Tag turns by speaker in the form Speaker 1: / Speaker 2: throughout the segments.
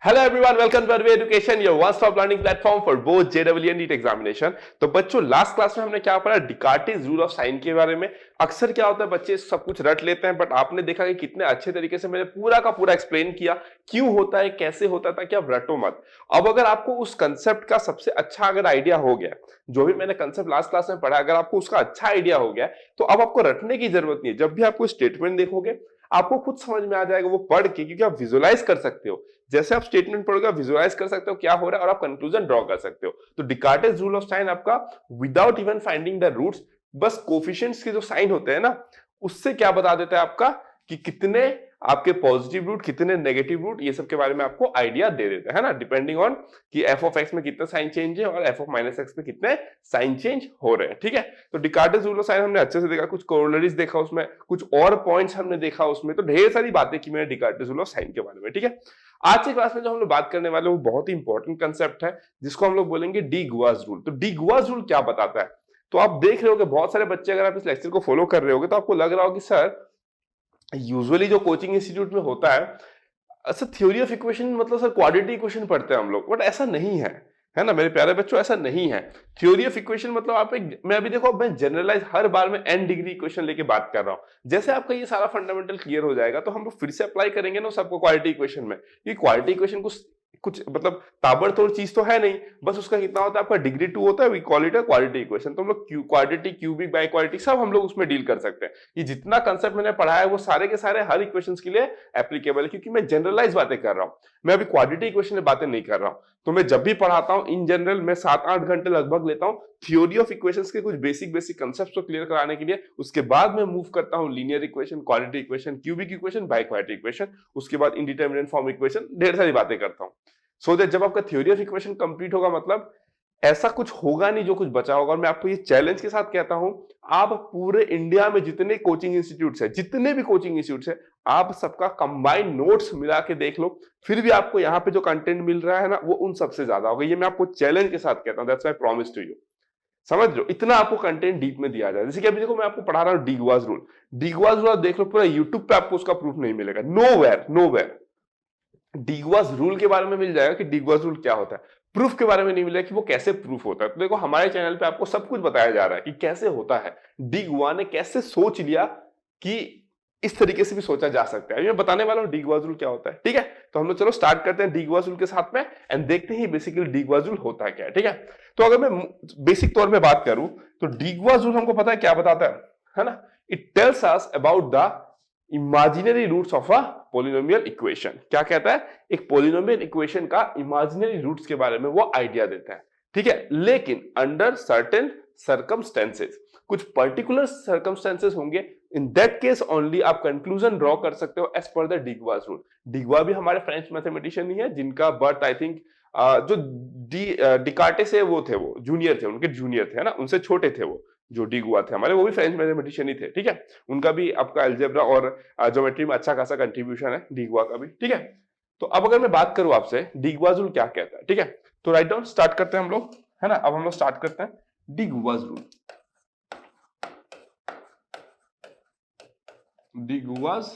Speaker 1: Hello everyone, welcome to अरवी education, your one stop learning platform for both JW and NEET examination. तो बच्चों, last class में हमने क्या पढ़ा? डिकार्टेज रूल ऑफ साइन के बारे में। अक्सर क्या होता है, बच्चे सब कुछ रट लेते हैं, बट आपने देखा कि कितने अच्छे तरीके से मैंने पूरा का पूरा एक्सप्लेन किया क्यों होता है, कैसे होता था, कि आप रटो मत। अब अगर आपको उस कंसेप्ट का सबसे अच्छा अगर आइडिया हो गया, जो भी मैंने कंसेप्ट लास्ट क्लास में पढ़ा, अगर आपको उसका अच्छा आइडिया हो गया, तो अब आपको रटने की जरूरत नहीं है। जब भी आपको स्टेटमेंट देखोगे, आपको खुद समझ में आ जाएगा वो पढ़ के, क्योंकि आप विजुअलाइज कर सकते हो। जैसे आप स्टेटमेंट पढ़ोगे, विजुअलाइज कर सकते हो क्या हो रहा है और आप कंक्लूजन ड्रॉ कर सकते हो। तो डिकार्टेज रूल ऑफ साइन आपका without even finding the roots, बस कोफिशिएंट्स के जो साइन होते हैं ना, उससे क्या बता देता है आपका कि कितने आपके पॉजिटिव रूट, कितने नेगेटिव रूट, ये सब के बारे में आपको आइडिया दे देता है ना, डिपेंडिंग ऑन कि एफ ऑफ एक्स में कितना साइन चेंज है और एफ ऑफ माइनस एक्स में कितने साइन चेंज हो रहे हैं। ठीक है, तो डिकार्टेज रूल ऑफ साइन हमने अच्छे से देखा, कुछ कोरोलरीज देखा उसमें, कुछ और पॉइंट्स हमने देखा उसमें, तो ढेर सारी बातें की मैंने डिकार्टेज रूल ऑफ साइन के बारे में। ठीक है, आज की क्लास में जो हम लोग बात करने वाले वो बहुत ही इंपॉर्टेंट कंसेप्ट है, जिसको हम लोग बोलेंगे डी गुआज रूल। तो डी गुआज रूल क्या बताता है? तो आप देख रहे हो कि बहुत सारे बच्चे, अगर आप इस लेक्चर को फॉलो कर रहे होगे, तो आपको लग रहा हो कि सर, यूजुअली जो कोचिंग इंस्टीट्यूट में होता है, अच्छा थ्योरी ऑफ इक्वेशन मतलब सर क्वाड्रेटिक इक्वेशन पढ़ते हैं हम लोग, बट ऐसा नहीं है ना मेरे प्यारे बच्चों, ऐसा नहीं है। थ्योरी ऑफ इक्वेशन मतलब आप एक, मैं अभी देखो, मैं जनरलाइज हर बार में एन डिग्री इक्वेशन लेके बात कर रहा हूं। जैसे आपका ये सारा फंडामेंटल क्लियर हो जाएगा, तो हम लोग फिर से अप्लाई करेंगे ना सबको क्वाड्रेटिक इक्वेशन में। ये क्वाड्रेटिक इक्वेशन कुछ कुछ मतलब ताबड़तोड़ चीज तो है नहीं, बस उसका कितना होता है, आपका डिग्री 2 होता है, we call it a quadratic equation. तो हम लोग क्वाड्रेटिक, क्यूबिक, बाई क्वाड्रेटिक सब हम लोग उसमें डील कर सकते हैं। ये जितना कंसेप्ट मैंने पढ़ाया है वो सारे के सारे हर इक्वेशंस के लिए एप्लीकेबल है, क्योंकि मैं जनरलाइज बातें कर रहा हूं, मैं अभी क्वाड्रेटिक इक्वेशन में बातें नहीं कर रहा हूं। तो मैं जब भी पढ़ाता हूं इन जनरल, मैं 7-8 घंटे लगभग लेता हूं थ्योरी ऑफ इक्वेशंस के कुछ बेसिक बेसिक कंसेप्ट्स को क्लियर कराने के लिए। उसके बाद मैं मूव करता हूं linear equation, quadratic equation, cubic equation, by quadratic equation, उसके बाद इनडिटरमिनेट फॉर्म इक्वेशन, ढेर सारी बातें करता हूं। सो दैट जब आपका थ्योरी ऑफ इक्वेशन कंप्लीट होगा, मतलब ऐसा कुछ होगा नहीं जो कुछ बचा होगा। और मैं आपको ये चैलेंज के साथ कहता हूं, आप पूरे इंडिया में जितने कोचिंग इंस्टीट्यूट्स है, जितने भी कोचिंग इंस्टीट्यूट्स है, आप सबका कंबाइंड नोट्स मिला के देख लो, फिर भी आपको यहाँ पे जो कंटेंट मिल रहा है ना, वो उन सबसे ज्यादा होगा। ये मैं आपको चैलेंज के साथ कहता हूं, that's my promise to you. समझ लो, इतना आपको कंटेंट डीप में दिया जाए। जैसे कि अभी देखो, मैं आपको पढ़ा रहा हूँ डिगवाज रूल। डिगवाज रूल आप देख लो, पूरा यूट्यूब पे आपको उसका प्रूफ नहीं मिलेगा, नोवेयर नोवेयर। डिगवाज रूल के बारे में मिल जाएगा कि डिगवाज रूल क्या होता है, प्रूफ के बारे में नहीं मिलेगा कि वो कैसे प्रूफ होता है। तो देखो, हमारे चैनल पे आपको सब कुछ बताया जा रहा है कि कैसे होता है, डिगवा ने कैसे सोच लिया कि इस तरीके से भी सोचा जा सकता है। मैं बताने वाला हूं डिगवाज रूल क्या होता है। ठीक है, तो हम लोग चलो स्टार्ट करते हैं डिगवाज रूल के साथ में, एंड देखते हैं बेसिकली डिगवाज रूल होता है क्या है। ठीक है, तो अगर मैं बेसिक तौर पे बात करूं, तो डिगवाज रूल हमको पता है क्या बताता है ना? It tells us about the imaginary roots of a polynomial equation. क्या कहता है? एक पोलिनोमियल इक्वेशन का इमेजिनरी रूट्स के बारे में वो आइडिया देता है। ठीक है, लेकिन अंडर सर्टेन सर्कमस्टेंसेस, कुछ पर्टिकुलर सर्कमस्टेंसेस होंगे, इन दैट केस ओनली आप कंक्लूजन ड्रॉ कर सकते हो एज पर द डिगवाज रूल। डिगवा भी हमारे फ्रेंच मैथमेटिशियन ही है, जिनका बर्थ आई थिंक जो डिकार्टे से वो थे, वो जूनियर थे, उनके जूनियर थे, है ना, उनसे छोटे थे वो। जो डिगवा थे हमारे, वो भी फ्रेंच मैथमेटिशियन ही थे। ठीक है, उनका भी आपका अलजेब्रा और ज्योमेट्री में अच्छा खासा कंट्रीब्यूशन है, डिगवा का भी। ठीक है, तो अब अगर मैं बात करूं आपसे, डिगवाज रूल क्या कहता है। ठीक है, तो राइट डाउन स्टार्ट करते हैं हम लोग, है ना। अब हम लोग स्टार्ट करते हैं डिगवाज रूल। डिगवाज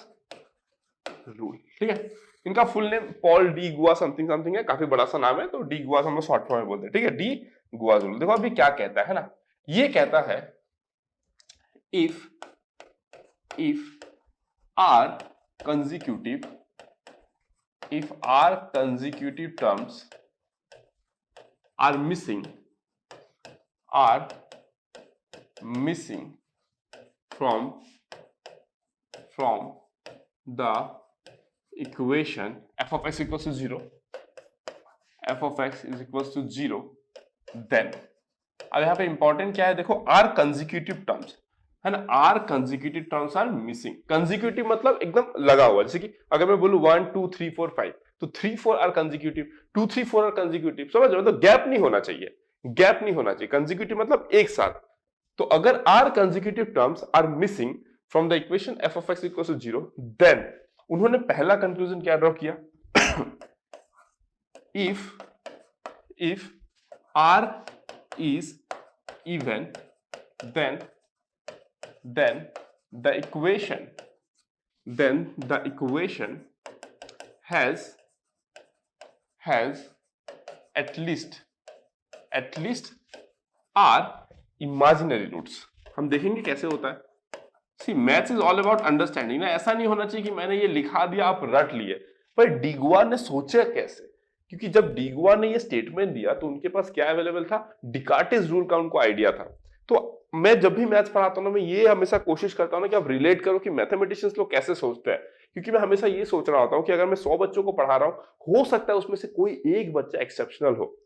Speaker 1: रूल, ठीक है। इनका फुल नेम पॉल डी गुआ समथिंग समथिंग है, काफी बड़ा सा नाम है, तो डी गुआ हम लोग शॉर्ट फॉर्म में बोलते हैं। ठीक है, डी गुआज रूल। देखो अभी क्या कहता है ना, ये कहता है if if r consecutive if r consecutive terms are missing from the equation f of x equals to 0, f of x is equals to 0, then अब यहाँ पे इंपॉर्टेंट क्या है, देखो, आर कंजिक्यूटिव टर्म्स, है ना, r consecutive terms are missing. Consecutive मतलब एकदम लगा हुआ, जैसे कि अगर मैं बोलूं 1 2 3 4 5, तो 3 4 आर कंजिक्यूटिव, 2 3 4 आर कंजिक्यूटिव। समझ रहे हो? मतलब गैप नहीं होना चाहिए, गैप नहीं होना चाहिए। कंजिक्यूटिव मतलब एक साथ। तो अगर R consecutive terms are missing from the equation F of X equals to 0, then उन्होंने पहला कंक्लूजन क्या ड्रॉ किया, if R is even, then the equation has has at least are imaginary roots. हम देखेंगे कैसे होता है। See maths is all about understanding ना, ऐसा नहीं होना चाहिए कि मैंने ये लिखा दिया आप रट लिए। पर डिगुआ ने सोचा कैसे, क्योंकि जब डिगुआ ने ये स्टेटमेंट दिया तो उनके पास क्या अवेलेबल था, डिकार्टिस रूल का उनको आइडिया था। तो मैं जब भी मैथ्स पढ़ाता हूं ना, मैं ये हमेशा कोशिश करता हूं ना कि आप रिलेट करो कि मैथमेटिशियंस लोग कैसे सोचते हैं। क्योंकि मैं हमेशा ये सोच रहा होता हूं कि अगर मैं 100 बच्चों को पढ़ा रहा हूं, हो सकता है उसमें से कोई एक बच्चा एक्सेप्शनल हो।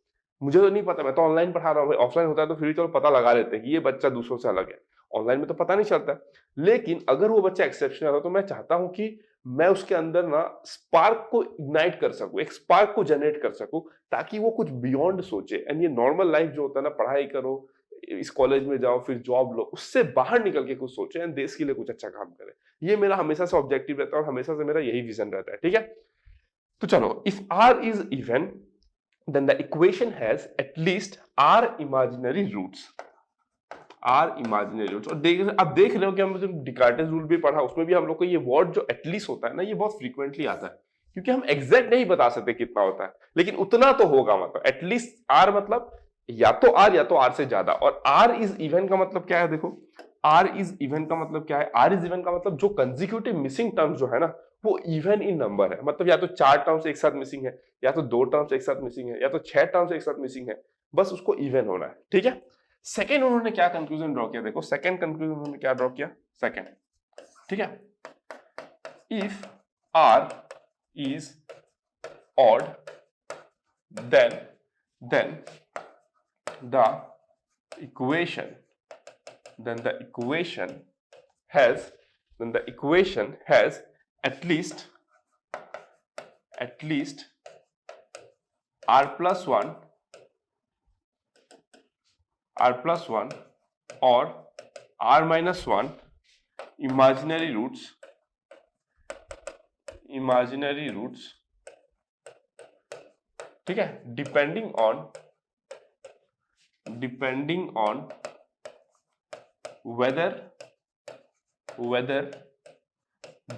Speaker 1: मुझे तो नहीं पता, मैं तो ऑनलाइन पढ़ा रहा हूँ, ऑफलाइन होता है तो फिर चलो पता लगा लेते हैं कि ये बच्चा दूसरों से अलग है। ऑनलाइन में तो पता नहीं चलता। लेकिन अगर वो बच्चा एक्सेप्शनल हो तो मैं चाहता हूं कि मैं उसके अंदर ना स्पार्क को इग्नाइट कर सकूं, एक स्पार्क को जनरेट कर सकूं, ताकि वो कुछ बियॉन्ड सोचे। एंड ये नॉर्मल लाइफ जो होता है ना, पढ़ाई करो, इस कॉलेज में जाओ, फिर जॉब लो, उससे बाहर निकल के कुछ सोचे एंड देश के लिए कुछ अच्छा काम करे। ये मेरा हमेशा से ऑब्जेक्टिव रहता है और हमेशा से मेरा यही विजन रहता है। ठीक है, तो चलो, if r is even then the equation has at least r imaginary roots। और अब देख रहे हो कि हम जब डिकार्टेस रूल भी पढ़ा, उसमें भी हम लोग को ये वर्ड जो एटलीस्ट होता है ना, ये बहुत फ्रीक्वेंटली आता है। क्योंकि हम एग्जैक्ट नहीं बता सकते कितना होता है, लेकिन उतना तो होगा। मतलब एटलीस्ट आर मतलब या तो आर से ज्यादा। और आर इज इवन का मतलब क्या है, देखो, आर इज इवन का मतलब क्या है। आर इज इवन का मतलब जो कंसेक्यूटिव मिसिंग टर्म्स जो है ना, वो इवन इन नंबर है। मतलब या तो 4 टर्म्स एक साथ मिसिंग है, या तो 2 टर्म्स एक साथ मिसिंग है, या तो 6 टर्म्स एक साथ मिसिंग है, बस उसको इवन होना है। ठीक है, सेकेंड उन्होंने क्या कंक्लूजन ड्रॉ किया, देखो सेकेंड कंक्लूजन उन्होंने क्या ड्रॉ किया, सेकेंड। ठीक है, if r is odd then the equation has at least r plus 1 or r minus 1 imaginary roots, ठीक है, depending on whether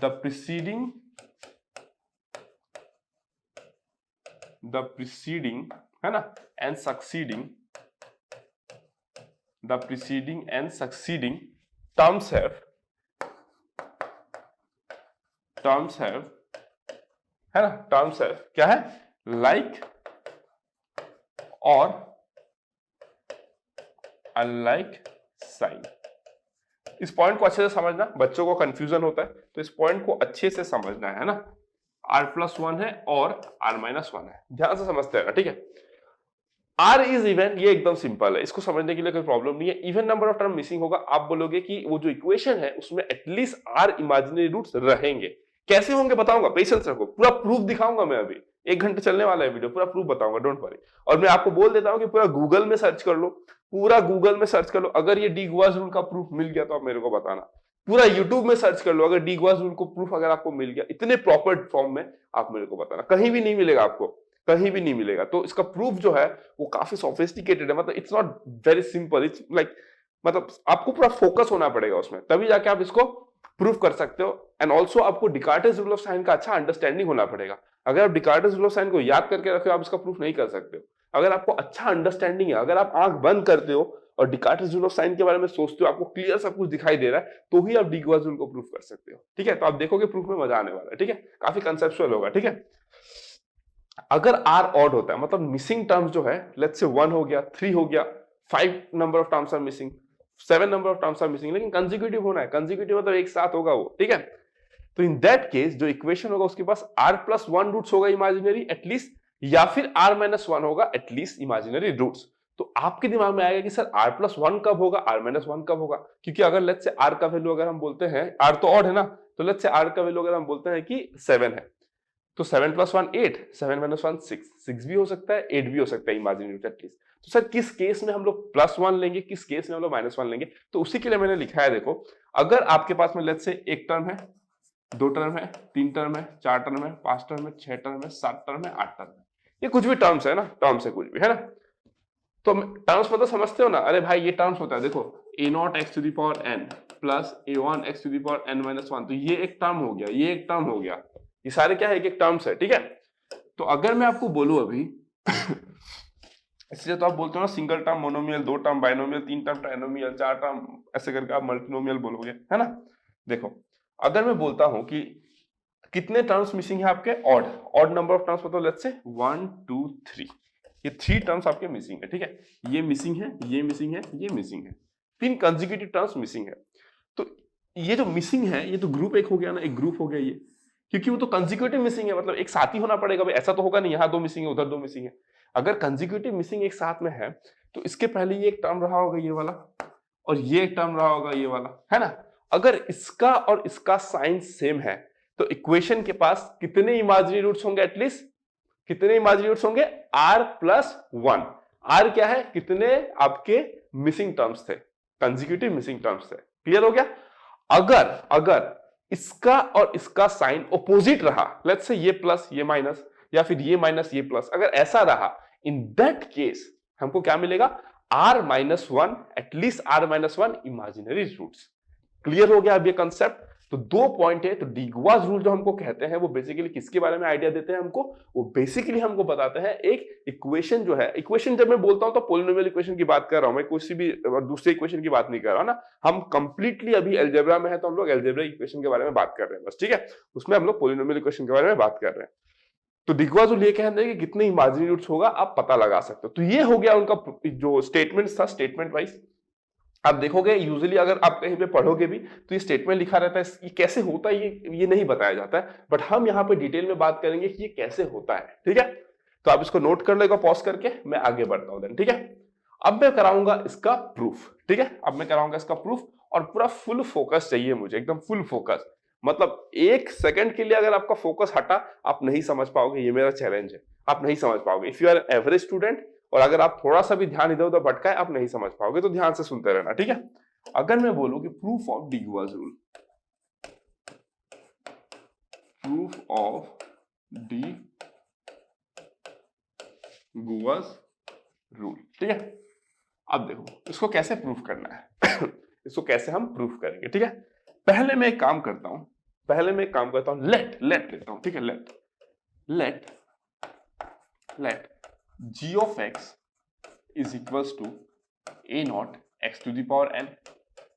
Speaker 1: the preceding है ना and succeeding terms have है ना, terms have क्या है, like और unlike sign। इस पॉइंट को अच्छे से समझना, बच्चों को कंफ्यूजन होता है, तो इस पॉइंट को अच्छे से समझना है ना। r+1 है और r-1 है, ध्यान से समझते हैं, ठीक है। r इज इवन, ये एकदम सिंपल है, इसको समझने के लिए कोई प्रॉब्लम नहीं है। Even number of term missing होगा, आप बोलोगे कि वो जो इक्वेशन है उसमें एटलीस्ट r इमेजिनरी रूट्स रहेंगे। कैसे होंगे बताऊंगा, पेशेंस रखो, पूरा प्रूफ दिखाऊंगा मैं। अभी 1 घंटे चलने वाला है वीडियो, पूरा प्रूफ बताऊंगा, डोंट वरी। और मैं आपको बोल देता हूं कि पूरा गूगल में सर्च कर लो, अगर ये डिगुआस रूल का प्रूफ मिल गया तो आप मेरे को बताना। पूरा यूट्यूब में सर्च कर लो, अगर डिगुआस रूल को प्रूफ अगर आपको मिल गया इतने प्रॉपर फॉर्म में, आप मेरे को बताना। कहीं भी नहीं मिलेगा आपको, कहीं भी नहीं मिलेगा। तो इसका प्रूफ जो है वो काफी सोफिस्टिकेटेड है, मतलब it's not very simple, it's like, मतलब आपको पूरा फोकस होना पड़ेगा उसमें, तभी जाके आप इसको प्रूफ कर सकते हो। एंड ऑल्सो आपको डिकार्टेस रूल ऑफ साइन का अच्छा अंडरस्टैंडिंग होना पड़ेगा। अगर आप डिकार्टेस रूल ऑफ साइन को याद करके रखे हो, आप इसका प्रूफ नहीं कर सकते हो। अगर आपको अच्छा अंडरस्टैंडिंग है, अगर आप आंख बंद करते हो और डिकार्टेस रूल ऑफ साइन के बारे में सोचते हो, आपको क्लियर सब कुछ दिखाई दे रहा है, तो ही आप डिगुआस रूल को प्रूफ कर सकते हो। ठीक है, तो आप देखोगे प्रूफ में मजा आने वाला है। ठीक है, काफी कंसेप्चुअल होगा। ठीक है, अगर r ऑड होता है, मतलब मिसिंग टर्म्स जो है, लेट्स से 1 हो गया, 3 हो गया, 5 number of terms are missing, 7 number of terms are missing, लेकिन कंसेक्यूटिव होना है, कंसेक्यूटिव मतलब एक साथ होगा वो। ठीक है, तो इन दैट केस जो इक्वेशन होगा उसके पास r+1 रूट्स होगा इमेजिनरी एटलीस्ट, या फिर r-1 होगा एटलीस्ट इमेजिनरी रूट्स। तो आपके दिमाग में आएगा कि सर r+1 कब होगा, r-1 कब होगा, क्योंकि अगर लेट्स से r का वैल्यू अगर हम बोलते हैं, r तो ऑड है ना, तो लेट्स से r का वैल्यू अगर हम बोलते हैं कि 7 है, तो 7 + 1 8, 7 - 1 6 भी हो सकता है, 8 भी हो सकता है इमेजिनरी रूट एटलीस्ट। तो सर किस केस में हम लोग +1 लेंगे, किस केस में हम लोग -1 लेंगे, तो उसी के लिए मैंने लिखा है। देखो, अगर आपके पास में लेट्स से एक टर्म है, 2 टर्म है, 3 टर्म है, 4 टर्म है, 5 टर्म है, 6 टर्म है, 7 टर्म है, 8 टर्म है, ये कुछ भी टर्म्स है ना, टर्म्स है कुछ भी, है ना। तो टर्म्स मतलब समझते हो ना, अरे भाई ये टर्म्स होता है, देखो a0x⁴n प्लस a1x⁴n - 1, तो ये एक टर्म हो गया, ये एक टर्म हो गया, ये सारे क्या है, एक एक टर्म्स है। ठीक है, तो अगर मैं आपको बोलूं अभी इसलिए तो आप बोलते हो ना single term monomial, 2 term binomial, 3 term trinomial, 4 term ऐसे करके आप मल्टीनोमियल बोलोगे, है ना। देखो अगर मैं बोलता हूं कि कितने टर्म्स मिसिंग है आपके, odd odd number of terms बताओ, लेट्स से 1 2 3, ये 3 टर्म्स आपके मिसिंग है, ठीक है। ये मिसिंग है, ये मिसिंग है, ये मिसिंग है, 3 कंसेक्यूटिव टर्म्स मिसिंग है। तो ये जो मिसिंग है ये तो ग्रुप एक हो गया ना, एक ग्रुप हो गया ये, क्योंकि वो तो कंसेक्यूटिव मिसिंग है, मतलब एक साथ ही होना पड़ेगा भाई, ऐसा तो होगा नहीं यहाँ 2 मिसिंग है उधर 2 मिसिंग है। अगर कंसेक्यूटिव मिसिंग एक साथ में है तो इसके पहले ये एक टर्म रहा होगा ये वाला, और ये एक टर्म रहा होगा ये वाला, है ना। अगर इसका और इसका साइन सेम है तो इक्वेशन के पास कितने इमेजिनरी रूट्स होंगे, एटलीस्ट कितने इमेजिनरी रूट्स होंगे, r+1। r क्या है, कितने आपके मिसिंग टर्म्स थे, कंसेक्यूटिव मिसिंग टर्म्स थे। क्लियर हो गया। अगर अगर इसका और इसका साइन ऑपोजिट रहा, लेट्स से ये प्लस ये माइनस, या फिर ये माइनस ये प्लस, अगर ऐसा रहा, इन दैट केस हमको क्या मिलेगा, r-1, at least r-1 imaginary roots. Clear हो गया अब ये कंसेप्ट। तो 2 पॉइंट है। तो डिगवाज रूल जो हमको कहते हैं वो बेसिकली किसके बारे में आइडिया देते हैं हमको, वो बेसिकली हमको बताते हैं एक इक्वेशन जो है, इक्वेशन जब मैं बोलता हूं तो पॉलिनोमियल इक्वेशन की बात कर रहा हूं मैं, किसी भी दूसरे इक्वेशन की बात नहीं कर रहा ना, हम कंप्लीटली अभी अलजेब्रा में है तो हम लोग अलजेब्रिक इक्वेशन के बारे में बात कर रहे हैं बस, ठीक है। उसमें हम लोग पॉलिनोमियल इक्वेशन के बारे में बात कर रहे हैं। तो डिगवाज रूल ये कहते हैं कि कितने इमेजिनरी रूट्स होगा आप पता लगा सकते हो। तो ये हो गया उनका जो स्टेटमेंट था, स्टेटमेंट वाइज। आप देखोगे यूजुअली अगर आप कहीं पे पढ़ोगे भी तो ये स्टेटमेंट लिखा रहता है, ये कैसे होता है ये नहीं बताया जाता है, बट हम यहाँ पे डिटेल में बात करेंगे कि ये कैसे होता है, ठीक है। तो आप इसको नोट कर लेगा पॉज करके, मैं आगे बढ़ता हूं देन, ठीक है। अब मैं कराऊंगा इसका प्रूफ, ठीक है। अब मैं कराऊंगा इसका प्रूफ और पूरा फुल फोकस चाहिए मुझे, एकदम फुल फोकस, मतलब 1 सेकंड के लिए अगर आपका फोकस हटा आप नहीं समझ पाओगे, ये मेरा चैलेंज है, आप नहीं समझ पाओगे। If you are average student और अगर आप थोड़ा सा भी ध्यान इधर उधर भटकाए आप नहीं समझ पाओगे, तो ध्यान से सुनते रहना, ठीक है। अगर मैं बोलूं कि proof of Descartes rule, proof of Descartes rule, ठीक है। अब देखो इसको कैसे प्रूफ करना है इसको कैसे हम प्रूफ करेंगे, ठीक है। पहले मैं एक काम करता हूं, लेट लेता हूं, ठीक है। Let g of x is equals to a0 x to the power n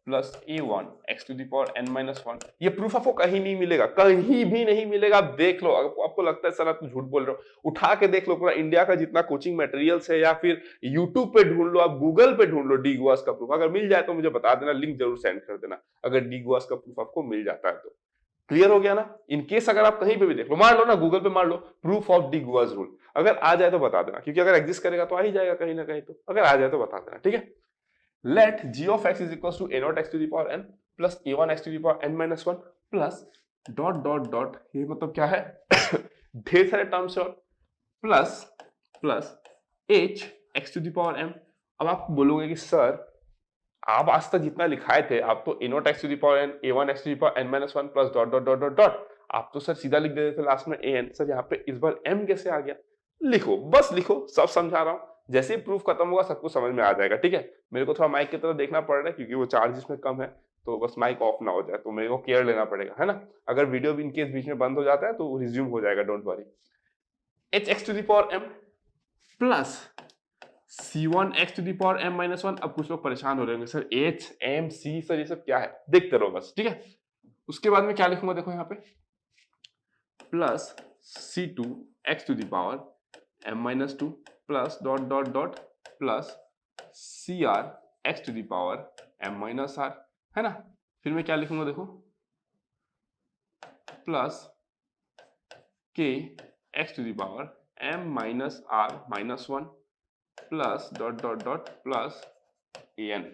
Speaker 1: plus a1 x to the power n minus 1। ये प्रूफ आपको कहीं नहीं मिलेगा, कहीं भी नहीं मिलेगा। आप देख लो, आपको लगता है सर आप झूठ बोल रहे हो, उठा के देख लो, पूरा इंडिया का जितना कोचिंग मटेरियल्स है या फिर यूट्यूब पे ढूंढ लो, आप गूगल पे ढूंढ लो डिगवाज का प्रूफ। अगर मिल जाए तो मुझे बता देना, लिंक जरूर सेंड कर देना अगर डिगवाज का प्रूफ आपको मिल जाता है तो। क्लियर हो गया ना। इन केस अगर आप कहीं पे भी देख लो, मार लो ना गूगल पे, मार लो प्रूफ ऑफ डिगवाज रूल, अगर आ जाए तो बता देना, क्योंकि अगर एग्जिस्ट करेगा तो आ ही जाएगा कहीं ना कहीं, तो अगर आ जाए तो बता देना, ठीक है। Let g of x is equals to a0 x to the power n plus a1 x to the power n minus 1 plus dot dot dot, ये मतलब क्या है ढेर सारे टर्म्स और plus h x to the power m। अब आप बोलोगे कि सर आप आज तक जितना लिखाए थे आप तो a0 x to the power n, a1 x to the power n minus 1 plus dot dot dot dot dot, आप तो सर सीधा लिख देते थे लास्ट में an। सर यहाँ पे इस बार m कैसे आ गया, लिखो बस लिखो, सब समझा रहा हूं, जैसे ही प्रूफ खत्म होगा सबको समझ में आ जाएगा, ठीक है। मेरे को थोड़ा माइक की तरफ देखना पड़ रहा है क्योंकि वो चार्ज इसमें कम है, तो बस माइक ऑफ ना हो जाए, तो मेरे को केयर लेना पड़ेगा, है ना। अगर वीडियो भी इनकेस बीच में बंद हो जाता है तो रिज्यूम हो जाएगा, don't worry. h x to the power m plus c1 x to the power m minus 1। अब कुछ लोग परेशान हो रहे होंगे sir h m c sir ये सब क्या है, देखते रहो बस, ठीक है। उसके बाद में क्या लिखूंगा, देखो यहाँ पे plus c2 x to the power m minus 2 plus dot dot dot plus cr x to the power m minus r, है ना। फिर मैं क्या लिखूंगा देखो, plus k x to the power m minus r minus 1 plus dot dot dot plus an।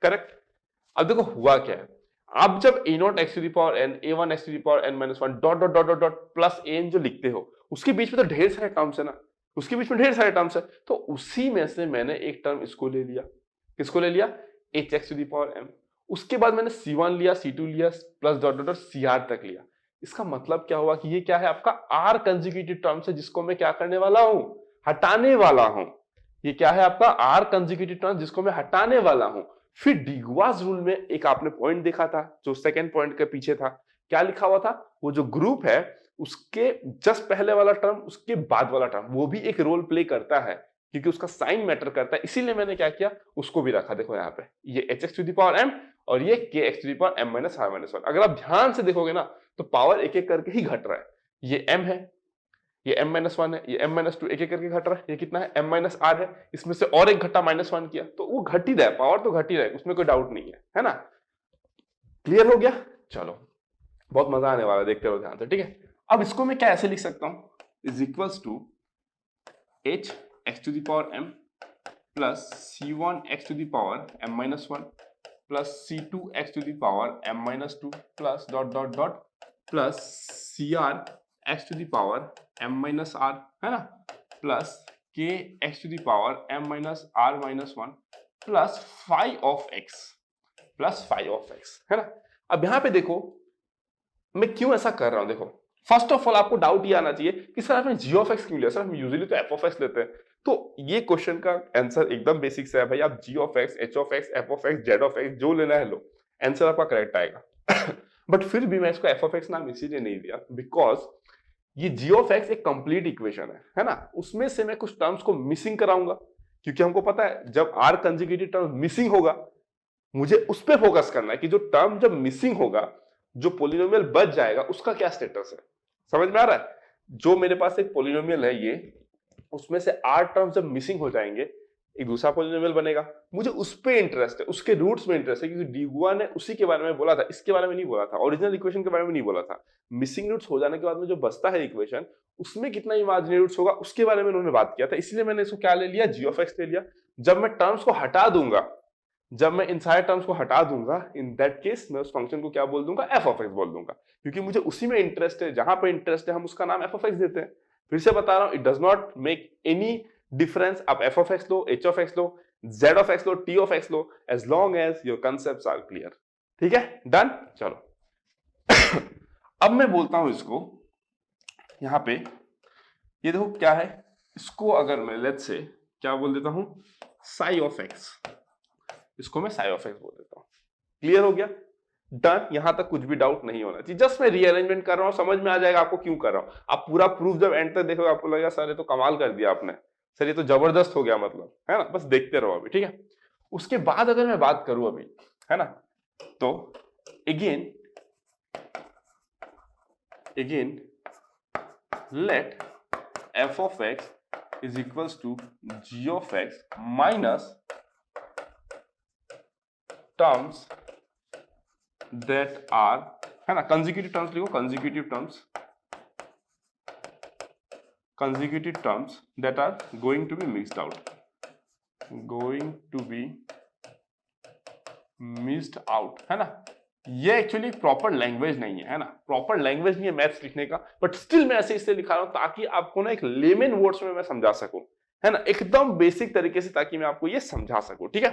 Speaker 1: Correct. अब देखो हुआ क्या है, आप जब a0 x to the power n, a1 x to the power n minus 1 dot dot dot dot dot plus an जो लिखते हो, उसके बीच में तो ढेर सारे टर्म्स है ना, उसके बीच में ढेर सारे टर्म्स है, तो उसी में से मैंने एक टर्म इसको ले लिया, किसको ले लिया, h x to the power m। उसके बाद मैंने c1 लिया, c2 लिया, plus dot dot dot cr तक लिया। इसका मतलब क्या हुआ कि ये क्या है, आपका r कंसेक्यूटिव टर्म्स है जिसको मैं क्या करने वाला हूं, हटाने वाला हूं। ये क्या है आपका r कंसेक्यूटिव टर्म्स जिसको मैं हटाने वाला हूं। फिर डिगवाज रूल में एक आपने पॉइंट देखा था जो सेकंड पॉइंट के पीछे था, क्या लिखा हुआ था, वो जो ग्रुप है उसके जस्ट पहले वाला टर्म, उसके बाद वाला टर्म, वो भी एक रोल प्ले करता है क्योंकि उसका साइन मैटर करता है। इसीलिए मैंने क्या किया, उसको भी रखा। देखो यहाँ पे ये hx⁴m और ये kx⁴m-r-1। अगर आप ध्यान से देखोगे ना तो पावर एक एक करके ही घट रहा है। ये m है, ये m-1 है, ये m-2 एक एक करके घट रहा है। ये कितना है, m-r है, इसमें से और एक घटा -1 किया तो वो घट ही रहा है, पावर तो घट ही रहा है, उसमें कोई डाउट नहीं है ना। क्लियर हो गया? चलो बहुत मजा आने वाला है, देखते रहो ध्यान से, ठीक है। अब इसको मैं क्या ऐसे लिख सकता हूं, is equals to hx⁴m plus c1x⁴m-1 plus c2x⁴m-2 plus dot dot dot plus crx⁴m-r है ना, plus kx⁴m-r-1 plus phi of x है ना। अब यहां पे देखो मैं क्यों ऐसा कर रहा हूं। देखो फर्स्ट ऑफ ऑल आपको डाउट ये आना चाहिए कि सर आपने g ऑफ x क्यों लिया। सर हम यूजुअली तो f ऑफ x लेते हैं। तो ये क्वेश्चन का आंसर एकदम बेसिक से है भाई, आप g of x, h of x, f of x, z of x जो लेना है लो, आंसर आपका करेक्ट आएगा। बट फिर भी मैं इसको f ऑफ x नाम इसीलिए नहीं दिया बिकॉज ये g ऑफ x एक कंप्लीट इक्वेशन है ना। उसमें से मैं कुछ टर्म्स को मिसिंग कराऊंगा क्योंकि हमको पता है जब r कंजुगेटिव टर्म मिसिंग होगा मुझे उस पर फोकस करना है कि जो टर्म जब मिसिंग होगा, जो पोलिनोमियल बच जाएगा उसका क्या स्टेटस है। समझ में आ रहा है? जो मेरे पास एक पोलिनोमियल है ये, उसमें से 8 टर्म्स जब मिसिंग हो जाएंगे एक दूसरा पोलिनोमियल बनेगा, मुझे उस पे इंटरेस्ट है, उसके रूट्स में इंटरेस्ट है क्योंकि डीगुआ ने उसी के बारे में बोला था, इसके बारे में नहीं बोला था, ओरिजिनल इक्वेशन के बारे में नहीं बोला था। मिसिंग रूट्स हो जाने के बाद में जो बचता है इक्वेशन, उसमें कितना इमेजिनरी रूट्स होगा उसके बारे में उन्होंने बात किया था। इसलिए मैंने इसको क्या ले लिया, g ऑफ x ले लिया। जब मैं टर्म्स को हटा दूंगा, जब मैं इन सारे टर्म्स को हटा दूंगा, इन दैट केस मैं उस फंक्शन को क्या बोल दूंगा, f ऑफ x बोल दूंगा क्योंकि मुझे उसी में इंटरेस्ट है। जहां पर इंटरेस्ट है हम उसका नाम f ऑफ x देते हैं। फिर से बता रहा हूं, it does not make any difference आप f ऑफ x लो, h ऑफ x लो, z ऑफ x लो, t ऑफ x लो, as long as your concepts are clear. ठीक है, डन। चलो अब मैं बोलता हूं इसको यहां पे, ये देखो क्या है, इसको अगर मैं लेट्स से क्या बोल देता हूं, साई ऑफ x, इसको मैं साई ऑफ x बोल देता हूं। क्लियर हो गया? डन। यहां तक कुछ भी डाउट नहीं होना चाहिए, जस्ट मैं रीअरेंजमेंट कर रहा हूं, समझ में आ जाएगा आपको क्यों कर रहा हूं। आप पूरा प्रूफ जब एंड तक देखोगे आपको लगेगा सर ये तो कमाल कर दिया आपने, सर ये तो जबरदस्त हो गया मतलब, है ना। बस देखते रहो अभी, ठीक है। उसके बाद अगर मैं बात करूं अभी, है ना, तो again let f of x is equals to g of x minus terms that are, है ना, कंसेक्यूटिव टर्म्स लिखो, consecutive terms that are going to be mixed out, है ना। ये एक्चुअली प्रॉपर लैंग्वेज नहीं है ना, प्रॉपर लैंग्वेज नहीं है मैथ्स लिखने का, बट स्टिल मैं ऐसे इसलिए लिखा रहा हूं ताकि आपको ना एक लेमन वर्ड्स में मैं समझा सकूं, है ना, एकदम बेसिक तरीके से, ताकि मैं आपको ये समझा सकूं। ठीक है,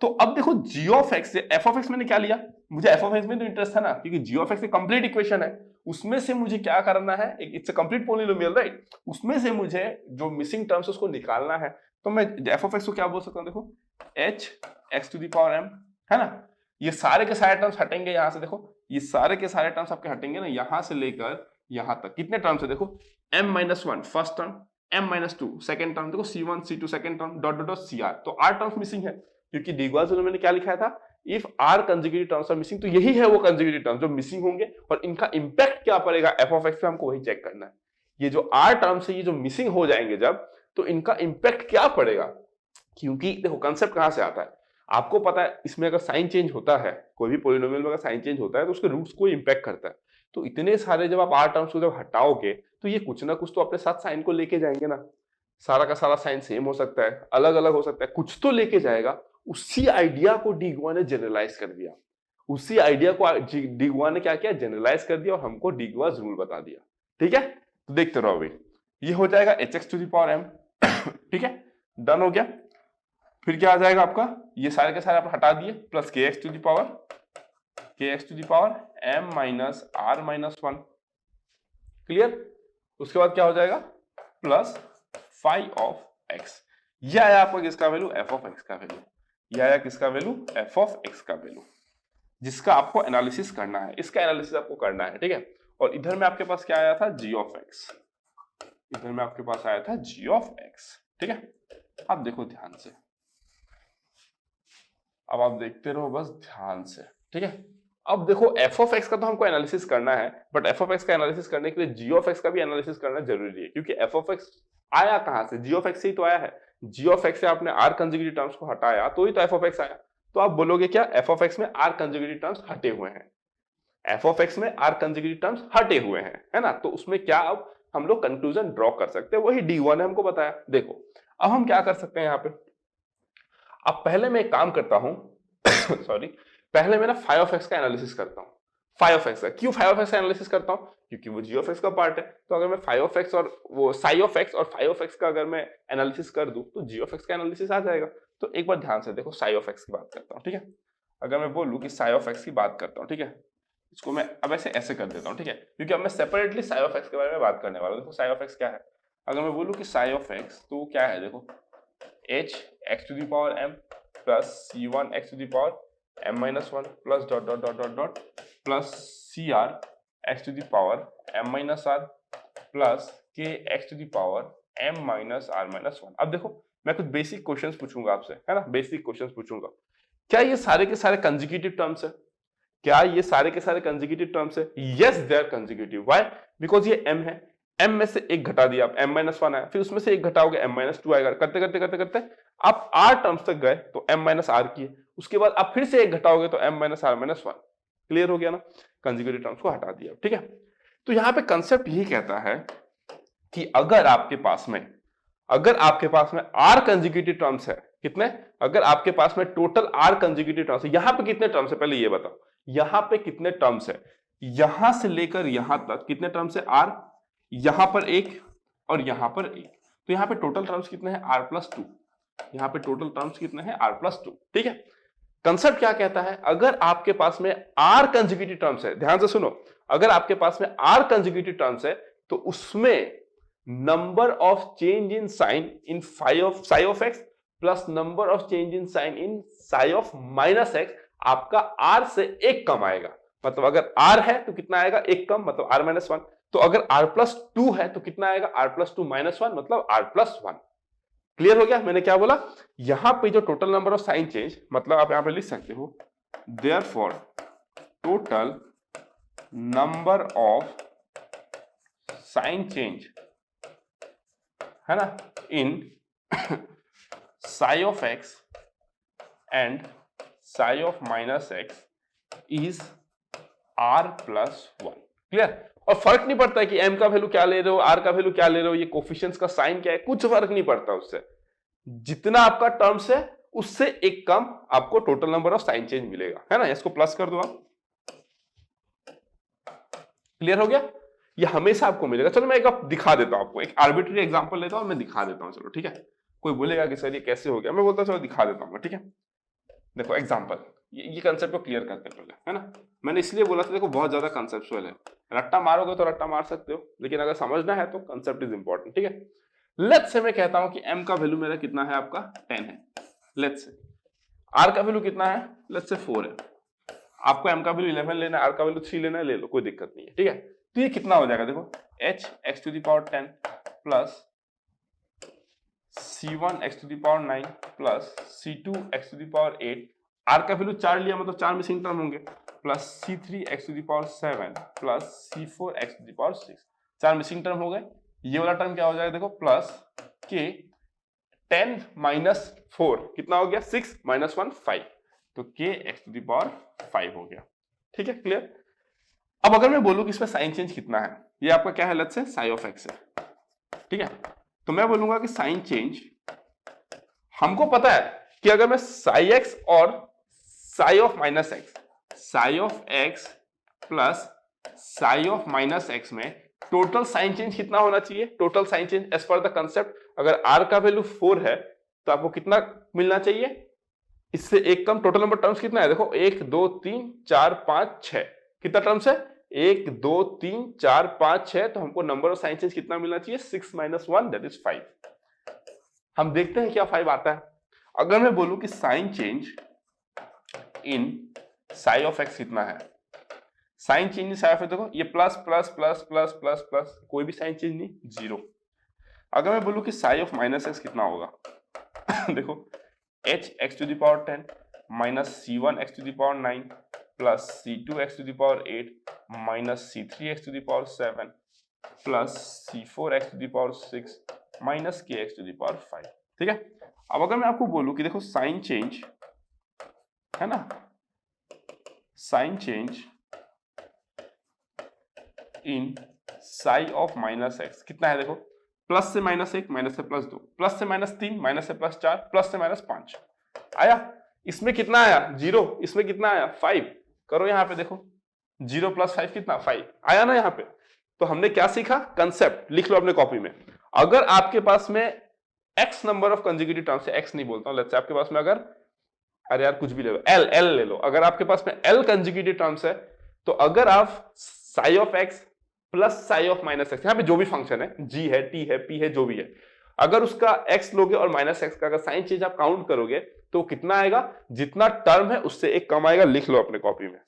Speaker 1: तो अब देखो g ऑफ x से f ऑफ x मैंने क्या लिया, मुझे f ऑफ x में तो इंटरेस्ट है ना, क्योंकि g ऑफ x एक कंप्लीट इक्वेशन है, उसमें से मुझे क्या करना है, it's a complete polynomial right, उसमें से मुझे जो मिसिंग टर्म्स उसको निकालना है। तो मैं f ऑफ x को क्या बोल सकता हूं, देखो h(x⁴m), है ना, ये सारे के सारे टर्म्स हटेंगे यहां से, देखो ये सारे के सारे टर्म्स आपके हटेंगे ना, यहां से लेकर यहां तक कितने टर्म्स है, देखो m-1 first term, m-2 second term, देखो c1 c2 second term, dot dot dot cr, तो 8 टर्म्स मिसिंग है क्योंकि डिगॉल्स मैंने क्या लिखा था, if r consecutive terms are missing, तो यही है वो कंसेक्यूटिव टर्म्स जो मिसिंग होंगे और इनका इंपैक्ट क्या पड़ेगा f ऑफ x पे, हमको वही चेक करना है। ये जो r टर्म्स है ये जो मिसिंग हो जाएंगे जब, तो इनका इंपैक्ट क्या पड़ेगा, क्योंकि देखो कंसेप्ट कहां से आता है, आपको पता है इसमें अगर साइन चेंज होता है, कोई भी पॉलिनोमियल में अगर साइन चेंज होता है तो उसके रूट्स को इंपैक्ट करता है। तो इतने सारे जब आप r टर्म्स को जब हटाओगे तो ये कुछ ना कुछ तो अपने साथ साइन को लेके जाएंगे ना, सारा का सारा साइन सेम हो सकता है, अलग अलग हो सकता है, कुछ तो लेके जाएगा। उसी आइडिया को डिगुआ ने जनरलाइज कर दिया, उसी आइडिया को डिगुआ ने क्या किया, जनरलाइज कर दिया और हमको डिगुआस रूल बता दिया। ठीक है, तो देखते रहो अभी, ये हो जाएगा hx⁴m, ठीक है, डन हो गया। फिर क्या आ जाएगा आपका, ये सारे के सारे आप हटा दिए, प्लस kx⁴m-r-1, क्लियर। उसके बाद क्या हो जाएगा, प्लस फाई ऑफ x, यह आया आपका किसका वैल्यू, f ऑफ x का वैल्यू, यह आया किसका वैल्यू, f ऑफ x का वैल्यू, जिसका आपको एनालिसिस करना है, इसका एनालिसिस आपको करना है। ठीक है, और इधर में आपके पास क्या आया था, जी ऑफ एक्स, इधर में आपके पास आया था जी ऑफ एक्स। ठीक है, अब देखो ध्यान से, अब आप देखते रहो बस ध्यान से। ठीक है, अब देखो एफ ऑफ एक्स का तो हमको एनालिसिस करना है, बट एफ ऑफ एक्स का एनालिसिस करने के लिए जी ऑफ एक्स का भी एनालिसिस करना जरूरी है, क्योंकि एफ ऑफ एक्स आया कहां से, जी ऑफ एक्स से ही तो आया है। जी ऑफ एक्स से आपने आर कंजुगेटिव टर्म्स को हटाया तो ही तो एफ ऑफ एक्स आया। तो आप बोलोगे क्या, एफ ऑफ एक्स में आर कंजुगेटिव टर्म्स हटे हुए हैं, एफ ऑफ एक्स में आर कंजुगेटिव टर्म्स हटे हुए हैं, है ना। तो उसमें क्या अब हम लोग कंक्लूजन ड्रॉ कर सकते हैं, वही D1 ने हमको बताया। देखो अब हम क्या कर सकते हैं यहाँ पे, अब पहले मैं एक काम करता हूं सॉरी, पहले मैं ना फाई ऑफ एक्स का एनालिसिस करता हूं। फाई ऑफ एक्स का क्यों फाई ऑफ एक्स का एनालिसिस करता हूं, क्योंकि वो जी ऑफ एक्स का पार्ट है। तो अगर मैं फाई ऑफ एक्स और वो साई ऑफ एक्स और फाई ऑफ एक्स का अगर मैं एनालिसिस कर दूं तो जी ऑफ एक्स का एनालिसिस आ जाएगा। तो एक बार ध्यान से देखो, साई ऑफ एक्स की बात करता हूं। ठीक है, अगर मैं बोलूं कि साई ऑफ एक्स की बात करता हूं, ठीक है, इसको मैं अब ऐसे कर देता हूं। ठीक है, क्योंकि अब मैं सेपरेटली साई ऑफ एक्स के बारे में बात करने वाला हूं। देखो साई ऑफ एक्स क्या है, अगर मैं बोलूं कि साई ऑफ एक्स तो क्या है, देखो h x to the power m plus c1 x to the power m minus 1 plus dot dot dot dot dot plus cr x to the power m minus r plus k x to the power m minus r minus 1। अब देखो मैं कुछ basic questions पूछूंगा आपसे, है ना, basic questions पूछूंगा। क्या ये सारे के सारे कंसेक्यूटिव टर्म्स है, क्या ये सारे के सारे कंसेक्यूटिव टर्म्स है? Yes they are consecutive. Why? Because ये m है, m में से एक घटा दिया, आप m माइनस 1 आया, फिर उसमें से एक घटाओगे m माइनस 2 आएगा, करते करते करते करते आप r टर्म्स तक गए तो m माइनस r किए, उसके बाद आप फिर से एक घटाओगे तो m minus r minus 1। Clear हो गया ना, कंसेक्यूटिव टर्म्स को हटा दिया। ठीक है, तो यहां पे कंसेप्ट यही कहता है कि अगर आपके पास में r कंसेक्यूटिव टर्म्स है, कितने, अगर आपके पास में टोटल r कंसेक्यूटिव टर्म्स है, यहां पे कितने टर्म्स है पहले ये बताओ, यहां पे कितने टर्म्स है, यहां से लेकर यहां तक कितने टर्म्स है r, यहां पर एक और यहां पर एक, तो यहां पे टोटल टर्म्स कितने हैं r प्लस 2, यहां पे टोटल टर्म्स कितने हैं r प्लस 2। ठीक है, कंसेप्ट क्या कहता है, अगर आपके पास में r कंसेक्यूटिव टर्म्स है, ध्यान से सुनो, अगर आपके पास में r कंसेक्यूटिव टर्म्स है तो उसमें number of change in sign in psi of x plus number of change in sign in psi of minus x आपका r से एक कम आएगा। मतलब अगर r है तो कितना आएगा, एक कम, मतलब r माइनस 1। तो अगर r प्लस 2 है तो कितना आएगा, r प्लस 2 माइनस 1, मतलब r प्लस 1। क्लियर हो गया मैंने क्या बोला, यहां पे जो total number of sign change, मतलब आप यहां पे लिख सकते हो therefore total number of sign change, है ना, in psi of X and psi of minus x is r plus 1। Clear, और फर्क नहीं पड़ता है कि m का वैल्यू क्या ले रहे हो, r का वैल्यू क्या ले रहे हो, ये कोफिशिएंट्स का साइन क्या है, कुछ फर्क नहीं पड़ता उससे, जितना आपका टर्म्स है उससे एक कम आपको total number of sign change मिलेगा, है ना। इसको प्लस कर दो आप, क्लियर हो गया, ये हमेशा आपको मिलेगा। चलो मैं एक आप दिखा देता हूं आपको, एक आर्बिट्री एग्जांपल लेता हूं, मैं दिखा देता हूं, चलो ठीक है। कोई बोलेगा कि सर ये कैसे हो गया, मैं बोलता हूं चलो दिखा देता हूं, ठीक है। देखो एग्जांपल, ये कंसेप्ट को क्लियर करते हैं पहले, है ना। मैंने इसलिए बोला था, देखो बहुत ज्यादा कंसेप्चुअल है, रट्टा मारोगे तो रट्टा मार सकते हो, लेकिन अगर समझना है तो कंसेप्ट इज इंपॉर्टेंट। ठीक है, लेट्स से मैं कहता हूं कि m का वैल्यू मेरा कितना है, आपका 10 है, लेट्स से r का वैल्यू कितना है, लेट्स से 4 है, आपको m का वैल्यू 11 लेना है, r का वैल्यू 3 लेना है, ले लो, कोई दिक्कत नहीं है। ठीक है, तो ये कितना हो जाएगा, देखो h x to the power 10 plus c1 x to the power 9 plus c2 x to the power 8, r का वैल्यू 4 लिया मतलब 4 मिसिंग टर्म होंगे, plus c3 x to the power 7 plus c4 x to the power 6, 4 missing term हो गए। ये वाला term क्या हो जाएगा, देखो प्लस के 10 माइनस 4 कितना हो गया, 6 माइनस 1 5, तो k x to the power 5 हो गया। ठीक है, क्लियर। अब अगर मैं बोलूं कि इसमें साइन चेंज कितना है, ये आपका क्या है, let's say Sai of x है, ठीक है, तो मैं बोलूंगा कि साइन चेंज, हमको पता है कि अगर मैं साई एक्स और psi of minus x, psi of x plus psi of minus x में टोटल साइन चेंज कितना होना चाहिए, total sign change as per the concept, अगर r का वैल्यू 4 है तो आपको कितना मिलना चाहिए, इससे एक कम, टोटल नंबर टर्म्स कितना है, देखो 1 2 3 4 5 6, कितना टर्म्स है, 1 2 3 4 5 6, तो हमको नंबर ऑफ साइन चेंज कितना मिलना चाहिए, 6 माइनस 1 दैट इज 5। हम देखते हैं क्या 5 आता है। अगर मैं बोलूं कि sign change in psi of x कितना है, sign change in sign of x, देखो ये plus plus plus plus plus plus, कोई भी साइन चेंज नहीं, जीरो। अगर मैं बोलूं कि साइन ऑफ माइनस एक्स कितना होगा देखो h x to the power 10 minus c one x to the power 9 plus c two x to the power 8 minus c three x to the power 7 plus c four x to the power 6 minus k x to the power 5। ठीक है, अब अगर मैं आपको बोलूं कि देखो sign change है ना, sign change in psi of minus x कितना है, देखो प्लस से माइनस 1, माइनस से प्लस 2, प्लस से माइनस 3, माइनस से प्लस 4, प्लस से माइनस 5 आया। इसमें कितना आया 0, इसमें कितना आया 5। करो यहां पे देखो 0 प्लस 5 कितना 5 आया ना यहाँ पे। तो हमने क्या सीखा, कंसेप्ट लिख लो अपने कॉपी में। अगर आपके पास में x number of consecutive terms है, x नहीं बोलता हूं, लेट्स से आपके पास में अगर, अरे यार कुछ भी ले लो, l ले लो, अगर आपके पास में l कंसेक्यूटिव टर्म्स है, तो अगर आप sigh of x plus psi of minus x, यहाँ पे जो भी फंक्शन है, g है, t है, p है, जो भी है, अगर उसका x लोगे और माइनस एक्स का अगर साइन चेंज आप काउंट करोगे तो कितना आएगा, जितना टर्म है उससे एक कम आएगा। लिख लो अपने कॉपी में,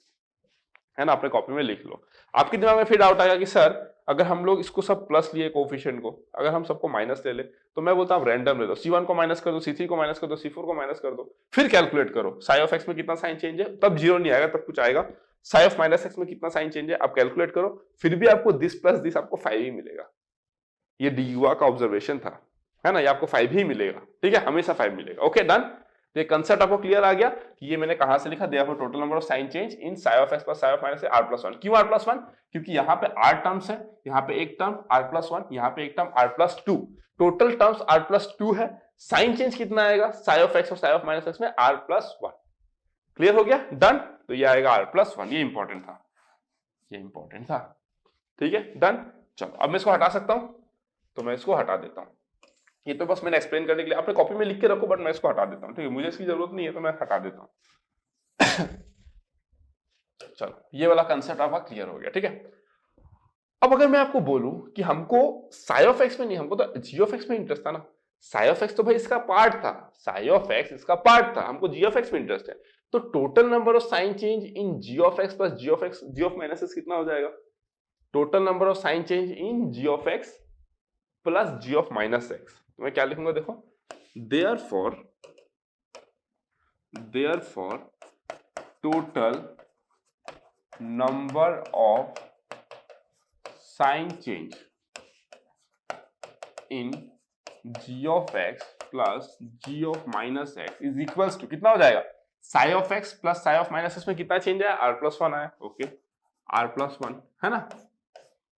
Speaker 1: है ना, अपने कॉपी में लिख लो। आपके दिमाग में फिर डाउट आएगा कि सर अगर हम लोग इसको सब प्लस लिए कोफिशिएंट को, अगर हम सबको माइनस ले ले, तो मैं बोलता हूं रैंडम ले लो, C1 को माइनस कर दो, C3 को माइनस कर दो, C4 को माइनस कर दो, फिर कैलकुलेट करो साई ऑफ एक्स में कितना साइन चेंज है, तब जीरो नहीं आएगा, तब कुछ आएगा। साई ऑफ माइनस एक्स में कितना साइन चेंज है आप कैलकुलेट करो, फिर भी आपको दिस प्लस दिस आपको 5 ही मिलेगा। ये डीयूआ का ऑब्जर्वेशन था, है ना, ये आपको 5 ही मिलेगा। ठीक है, हमेशा 5 मिलेगा। ओके डन, ये कंसेप्ट आपको क्लियर आ गया कि ये मैंने कहां से लिखा, therefore total number of sign change in psi of x plus psi of minus r plus 1। क्यों r प्लस 1, क्योंकि यहाँ पे r टर्म्स है, यहाँ पे एक टर्म r प्लस 1, यहाँ पे एक term r plus 2, total terms r plus 2 है। साइन चेंज कितना आएगा साई ऑफ एक्स और साई ऑफ माइनस एक्स में, r प्लस 1। क्लियर हो गया, डन। तो ये आएगा r प्लस 1, ये इंपॉर्टेंट था, ये इंपॉर्टेंट था। ठीक है डन। चलो अब मैं इसको हटा सकता हूं, तो मैं इसको हटा देता हूं। ये तो बस मैंने एक्सप्लेन करने के लिए, अपने कॉपी में लिख के रखो, बट मैं इसको हटा देता हूं। ठीक है, मुझे इसकी जरूरत नहीं है तो मैं हटा देता हूं चलो ये वाला कंसेप्ट आपका क्लियर हो गया। ठीक है, अब अगर मैं आपको बोलूं कि हमको साई ऑफ एक्स में नहीं, हमको तो जी ऑफ एक्स में इंटरेस्ट था ना, साई ऑफ एक्स तो भाई इसका पार्ट था, साई ऑफ एक्स इसका पार्ट था, हमको जी ऑफ एक्स में इंटरेस्ट है, तो total number of sign change in g of x plus ji of x, ji of minus x कितना हो जाएगा, total number of sign change in g of x plus ji of minus x. तो मैं क्या लिखूंगा देखो, therefore total number of sign change in g of x plus ji of minus x is equals to, कितना हो जाएगा, psi of x plus psi of minus x में कितना चेंज आया, r प्लस 1 आया। ओके, r प्लस 1 है ना,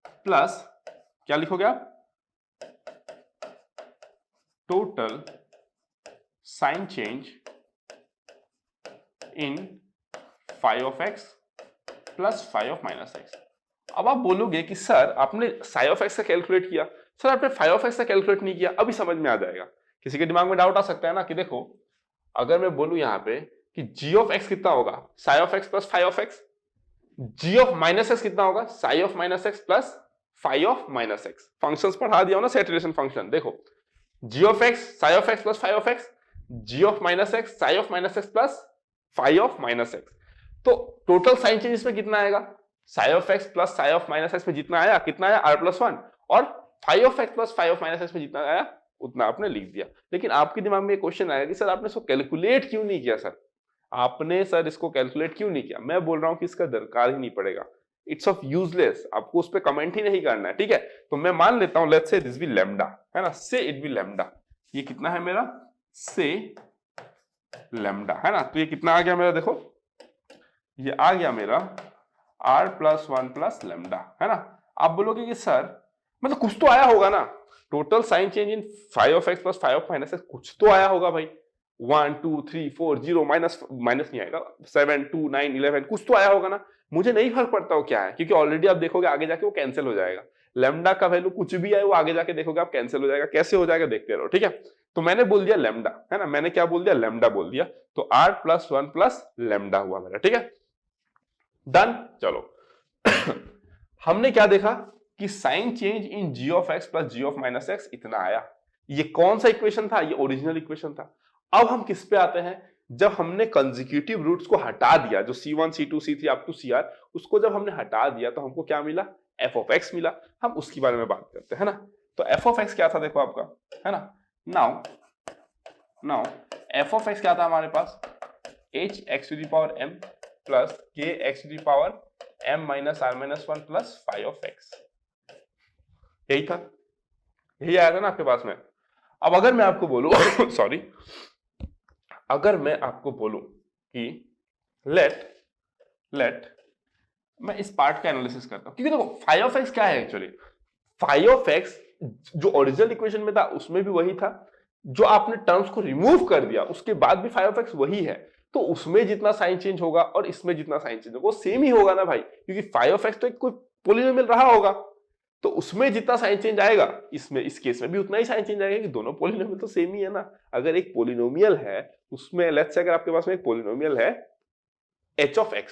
Speaker 1: plus क्या लिखोगे आप, total sign change in phi of x plus phi of minus x. अब आप बोलोगे कि सर आपने साई ऑफ एक्स का कैलकुलेट किया, सर आपने फाई ऑफ एक्स का कैलकुलेट नहीं किया। अभी समझ में आ जाएगा, किसी के दिमाग में डाउट आ सकता है ना कि देखो अगर मैं बोलूं यहां पे कि जी ऑफ एक्स कितना होगा, psi of x plus phi of x, ji of minus x कितना होगा, psi of minus X plus phi of minus X. Functions पढ़ा दिया हो ना, सेट रिलेशन फंक्शन, देखो G of X psi of x plus phi of x, ji of minus x psi of minus X plus phi of minus x. तो total sign change इसमें कितना आएगा, psi of x plus psi of minus x में जितना आया कितना आया, r plus 1, और phi of x plus phi of minus x में जितना आया उतना आपने लिख दिया। लेकिन आपके दिमाग में एक क्वेश्चन आएगा कि सर आपने इसको कैलकुलेट क्यों नहीं किया, सर आपने सर इसको कैलकुलेट क्यों नहीं किया। मैं बोल रहा हूं कि इसका दरकार ही नहीं पड़ेगा, इट्स ऑफ यूजलेस, आपको उस पर कमेंट ही नहीं करना है। ठीक है, तो मैं मान लेता हूं let's say this B lambda, है ना, से इट बी लैम्डा, ये कितना है मेरा, से लैम्डा, है ना। तो ये कितना आ गया मेरा, देखो ये आ गया मेरा r प्लस 1 प्लस लैम्डा, है ना। आप बोलोगे कि सर मतलब कुछ तो आया होगा ना, total sign change in phi of x plus phi of minus x, कुछ तो आया होगा भाई, 1 2 3 4 0 माइनस नहीं आएगा, 7 2 9 11 कुछ तो आया होगा ना। मुझे नहीं फर्क पड़ता वो क्या है, क्योंकि ऑलरेडी आप देखोगे आगे जाके वो कैंसिल हो जाएगा। लैम्डा का वैल्यू कुछ भी आए वो आगे जाके देखोगे आप कैंसिल हो जाएगा, कैसे हो जाएगा देखते रहो। ठीक है, तो मैंने बोल दिया लैम्डा, है ना, मैंने क्या बोल दिया, लैम्डा बोल दिया, तो r प्लस 1 प्लस लैम्डा हुआ मेरा। ठीक है डन। चलो हमने क्या देखा कि sign change in g of x plus ji of minus x इतना आया। ये कौन सा इक्वेशन था, ये ओरिजिनल इक्वेशन था। अब हम किस पे आते हैं, जब हमने कंसेक्यूटिव रूट्स को हटा दिया, जो C1 C2 C3 up to CR, उसको जब हमने हटा दिया तो हमको क्या मिला, f ऑफ x मिला। हम उसके बारे में बात करते हैं ना। तो f ऑफ x क्या था देखो आपका, है ना। नाउ f ऑफ x क्या था हमारे पास, h x to the power m plus k x to the power m minus r minus 1 plus five of x, यही था, यही आया था ना आपके पास में। अब अगर मैं आपको बोलूं सॉरी, अगर मैं आपको बोलूं कि लेट मैं इस पार्ट का एनालिसिस करता हूं, क्योंकि देखो फाइव ऑफ एक्स क्या है एक्चुअली, फाइव ऑफ एक्स जो ओरिजिनल इक्वेशन में था उसमें भी वही था, जो आपने टर्म्स को रिमूव कर दिया उसके बाद भी फाइव ऑफ एक्स वही है। तो उसमें जितना साइन चेंज होगा और इसमें जितना साइन चेंज होगा वो सेम ही होगा ना भाई, क्योंकि फाइव ऑफ एक्स तो एक कोई पोलिनोमियल रहा होगा, तो उसमें जितना साइन चेंज आएगा इसमें, इस केस में भी उतना ही साइन चेंज आएगा, कि दोनों पोलिनोमियल तो सेम ही है ना। अगर एक पोलिनोमियल है उसमें, लेट्स से अगर आपके पास में एक पोलिनोमियल है h ऑफ x,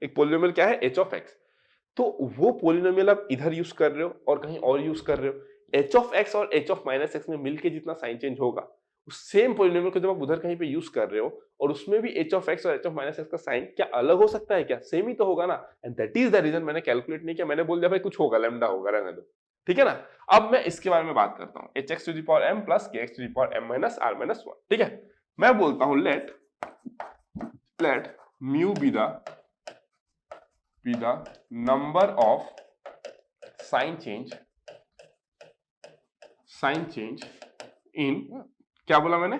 Speaker 1: एक पोलिनोमियल क्या है, h ऑफ x, तो वो पोलिनोमियल आप इधर यूज कर रहे हो और कहीं और यूज कर रहे हो, h ऑफ x और h ऑफ माइनस एक्स में मिलके जितना साइन चेंज होगा, उस सेम पोलिनोमियल को जब आप उधर कहीं पे यूज कर रहे हो और उसमें भी h ऑफ x और h ऑफ माइनस एक्स का साइन क्या अलग हो सकता है क्या, सेम ही तो होगा ना। And that is the reason मैंने कैलकुलेट नहीं किया, मैंने बोल दिया भाई कुछ होगा, लैम्डा होगा, रहने दो, ठीक है ना। अब मैं इसके बारे में बात करता हूं, H x to the power m plus K x to the power m minus r minus 1, ठीक है। मैं बोलता हूं let mu be the number of sign change in, क्या बोला मैंने,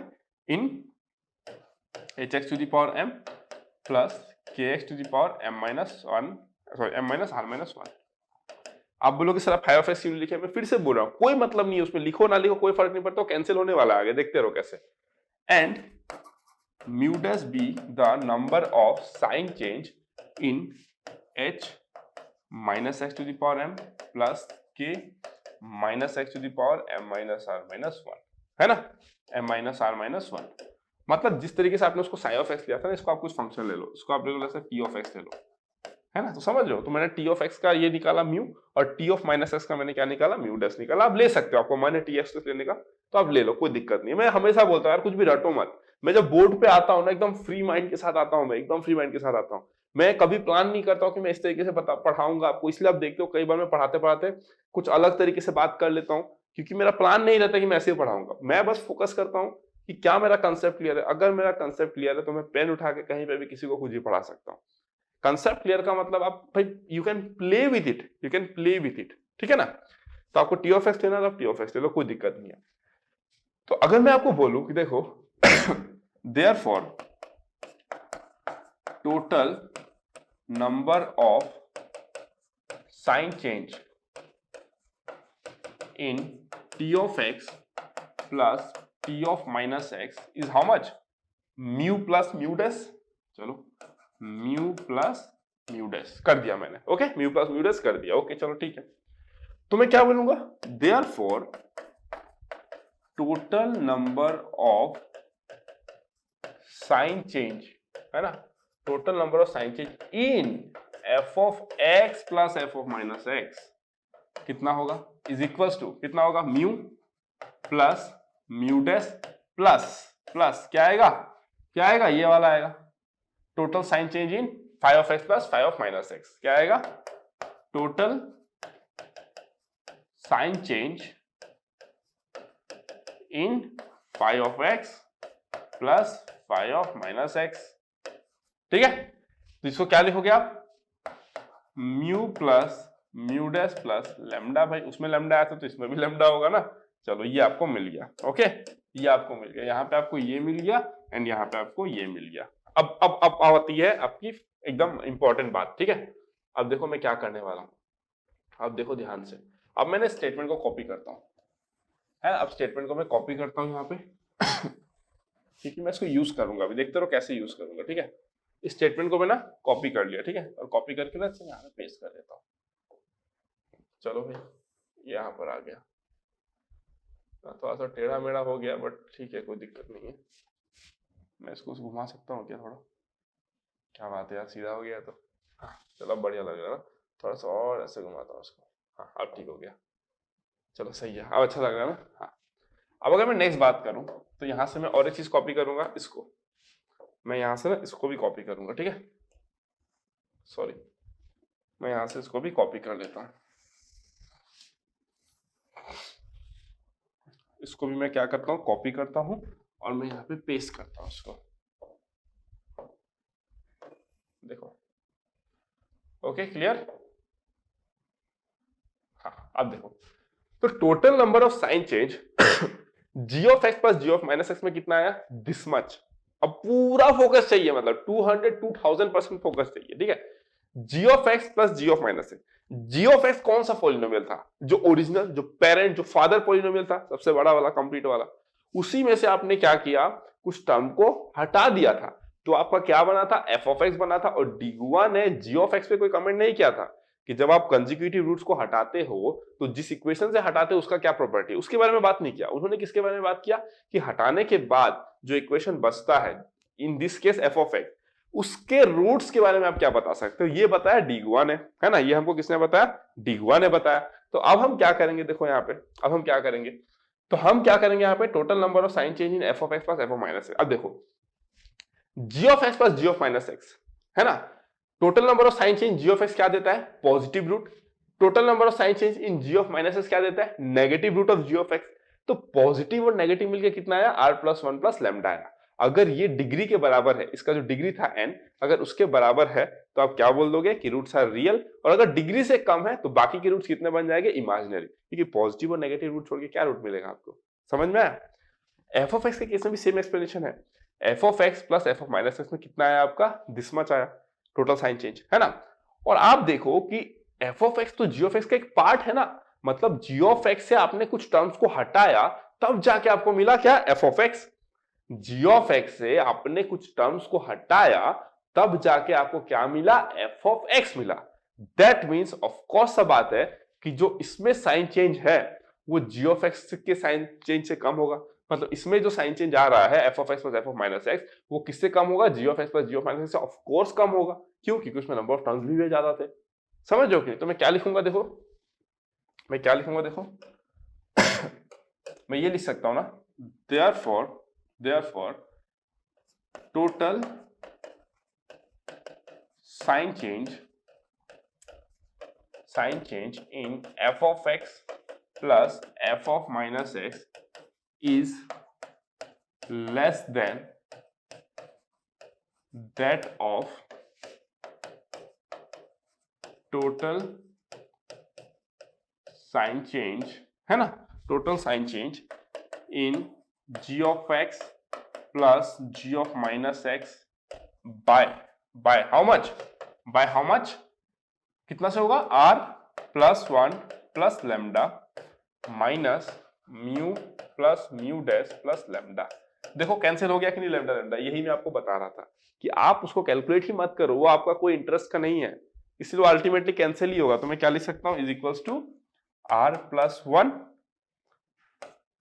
Speaker 1: in H x to the power m plus K x to the power m minus 1, sorry m minus r minus 1। आप बोलोगे सर फाइव ऑफ एक्स क्यों लिखे, मैं फिर से बोल रहा हूं कोई मतलब नहीं है उसमें, लिखो ना लिखो कोई फर्क नहीं पड़ता, कैंसिल होने वाला है आगे, देखते रहो कैसे। And mu dash be the number of sign change in h minus x to the power m plus k minus x to the power m minus r minus 1, है ना, m माइनस r माइनस 1। मतलब जिस तरीके से आपने उसको sign of x लिया था ना, इसको आप कुछ फंक्शन ले लो, इसको आप ले लो जैसे p ऑफ x ले लो, है ना, तो समझ लो। तो मैंने t ऑफ x का ये निकाला म्यू, और t ऑफ माइनस एक्स का मैंने क्या निकाला, म्यू डैश निकाला। आप ले सकते हो, आपको मैंने t एक्स लेने का तो आप ले लो, कोई दिक्कत नहीं है। मैं हमेशा बोलता हूँ यार कुछ भी रटो मत, मैं जब बोर्ड पे आता हूँ ना एकदम फ्री माइंड के साथ आता हूँ, मैं एकदम फ्री माइंड के साथ आता हूँ। मैं कभी प्लान नहीं करता हूँ कि मैं इस तरीके से पढ़ाऊंगा आपको, इसलिए आप देखते हो कई बार मैं पढ़ाते पढ़ाते कुछ अलग तरीके से बात कर लेता हूँ, क्योंकि मेरा प्लान नहीं रहता कि मैं ऐसे ही पढ़ाऊंगा। मैं बस फोकस करता हूँ कि क्या मेरा कंसेप्ट क्लियर है। अगर मेरा कंसेप्ट क्लियर है तो मैं पेन उठा के कहीं पे भी किसी को कुछ भी पढ़ा सकता हूँ। कंसेप्ट क्लियर का मतलब आप भाई you can play with it, you can play with it, ठीक है ना। तो आपको टी ऑफ एक्स लेना तो टी ऑफ एक्स ले लो, कोई दिक्कत नहीं है। तो अगर मैं आपको बोलूं कि देखो therefore total number of sign change in T of x plus T of minus x is how much, mu plus mu dash, चलो म्यू प्लस म्यू डैश कर दिया मैंने, okay, mu plus mu dash कर दिया, okay चलो ठीक है। तो मैं क्या बोलूंगा, therefore total number of sign change, है ना, total number of sign change in f of x plus F of minus x कितना होगा, इज इक्वल्स टू कितना होगा, mu plus mu dash plus plus क्या आएगा, क्या आएगा, ये वाला आएगा, total sign change in five of x plus five of minus x, क्या आएगा, total sign change in five of x plus five of minus x, ठीक है। तो इसको क्या लिखोगे आप, mu plus mu dash plus lambda, भाई उसमें लैम्डा आया था तो इसमें भी लैम्डा होगा ना। चलो ये आपको मिल गया, ओके, ये आपको मिल गया, यहाँ पे आपको ये मिल गया एंड यहाँ पे आपको ये मिल गया। अब आती है आपकी एकदम इंपॉर्टेंट बात, ठीक है। अब देखो मैं क्या करने वाला हूँ, अब देखो ध्यान से। अब मैंने स्टेटमेंट को कॉपी करता हूँ, है, अब स्टेटमेंट को मैं कॉपी करता हूँ यहाँ पे क्योंकि मैं इसको यूज करूंगा, अभी देखते रहो कैसे यूज करूंगा, ठीक है। इस स्टेटमेंट को मैं ना कॉपी कर लिया, ठीक है, और कॉपी करके ना यहाँ पे पेस्ट कर देता हूँ। चलो भाई यहाँ पर आ गया, थोड़ा सा टेढ़ा मेढ़ा हो गया बट ठीक है, कोई दिक्कत नहीं है। मैं इसको घुमा सकता हूँ क्या थोड़ा, क्या बात है यार, सीधा हो गया तो, हाँ चलो बढ़िया लग रहा है ना, थोड़ा सा और ऐसे घुमाता हूँ उसको, हाँ अब ठीक हो गया, चलो सही है, अब अच्छा लग रहा है ना। हाँ अब अगर मैं नेक्स्ट बात करूं तो यहां से मैं और एक चीज कॉपी करूंगा, इसको मैं यहां से ना इसको भी कॉपी करूंगा, ठीक है, सॉरी, मैं यहां से इसको भी कॉपी कर लेता हूं। इसको भी मैं क्या करता हूं, कॉपी करता हूं और मैं यहाँ पे पेस्ट करता हूं इसको, देखो, ओके क्लियर। हाँ अब देखो, तो total number of sign change g of x plus g of minus x में कितना आया, दिस मच। अब पूरा फोकस चाहिए, मतलब 2000% फोकस चाहिए, ठीक है। g of x plus g of minus x, g of x कौन सा पॉलिनोमियल था, जो ओरिजिनल, जो पेरेंट, जो फादर पॉलिनोमियल था, सबसे बड़ा वाला, कंप्लीट वाला, उसी में से आपने क्या किया, कुछ टर्म को हटा दिया था, तो आपका क्या बना था, f ऑफ एक्स बना था। और D1 ने g ऑफ एक्स पे कोई कमेंट नहीं किया था कि जब आप कंसेक्यूटिव रूट्स को हटाते हो तो जिस इक्वेशन से हटाते हो उसका क्या प्रॉपर्टी, उसके बारे में बात नहीं किया। उन्होंने किसके बारे में बात किया कि हटाने के बाद जो इक्वेशन बचता है, in this case f of x, उसके रूट्स के बारे में आप क्या बता सकते हो, ये बताया D1 ने, है ना, ये हमको किसने बताया, D1 ने बताया। तो अब हम क्या करेंगे, देखो यहाँ पे, अब हम क्या करेंगे, तो हम क्या करेंगे यहाँ पे, total number of sign change in f of x plus f of minus x. अब देखो g of x plus g of minus x, है ना, total number of sign change g of x क्या देता है, positive root. Total number of sign change in g of minus x क्या देता है, negative root of g of x. तो positive और नेगेटिव मिलकर कितना आया, r प्लस 1 प्लस लैम्डा आया। अगर ये डिग्री के बराबर है, इसका जो डिग्री था n, अगर उसके बराबर है तो आप क्या बोल दोगे कि रूट्स आर रियल, और अगर डिग्री से कम है तो बाकी के रूट्स कितने बन जाएंगे, इमेजिनरी, क्योंकि पॉजिटिव और नेगेटिव रूट छोड़ के क्या रूट मिलेगा आपको, समझ में आया। एफ ऑफ एक्स के केस में भी सेम एक्सप्लेनेशन है, F of x plus F of minus x में कितना आया आपका, दिस मच आया, टोटल साइन चेंज, है ना। और आप देखो कि एफ ऑफ एक्स तो जी ऑफ एक्स का एक पार्ट है ना, मतलब जी ऑफ एक्स से आपने कुछ टर्म्स को हटाया तब जाके आपको मिला क्या, f of x. Ji of x से आपने कुछ टर्म्स को हटाया तब जाके आपको क्या मिला, एफ ऑफ एक्स मिला। दैट मीन्स ऑफ कोर्स सब बात है कि जो इसमें साइन चेंज है वो जी ऑफ एक्स के साइन चेंज से कम होगा, मतलब इसमें जो साइन चेंज आ रहा है F of x plus F of minus X, वो किससे कम होगा, G of x plus ji of minus X से ऑफ कोर्स कम होगा। क्यों, क्योंकि उसमें नंबर ऑफ टर्म्स भी ज्यादा थे। समझ रहे हो कि नहीं? तो मैं क्या लिखूंगा, देखो मैं क्या लिखूंगा, देखो मैं ये लिख सकता हूं ना, therefore total sign change in f of x plus f of minus x is less than that of total sign change, है ना, total sign change in g of x plus g of minus x by how much, कितना से होगा, r plus 1 plus lambda minus mu plus mu dash plus lambda. देखो cancel हो गया कि नहीं लैम्डा लैम्डा, यही मैं आपको बता रहा था कि आप उसको कैलकुलेट ही मत करो, वो आपका कोई इंटरेस्ट का नहीं है, इसलिए वो अल्टीमेटली कैंसिल ही होगा। तो मैं क्या लिख सकता हूं, is equals to r plus 1,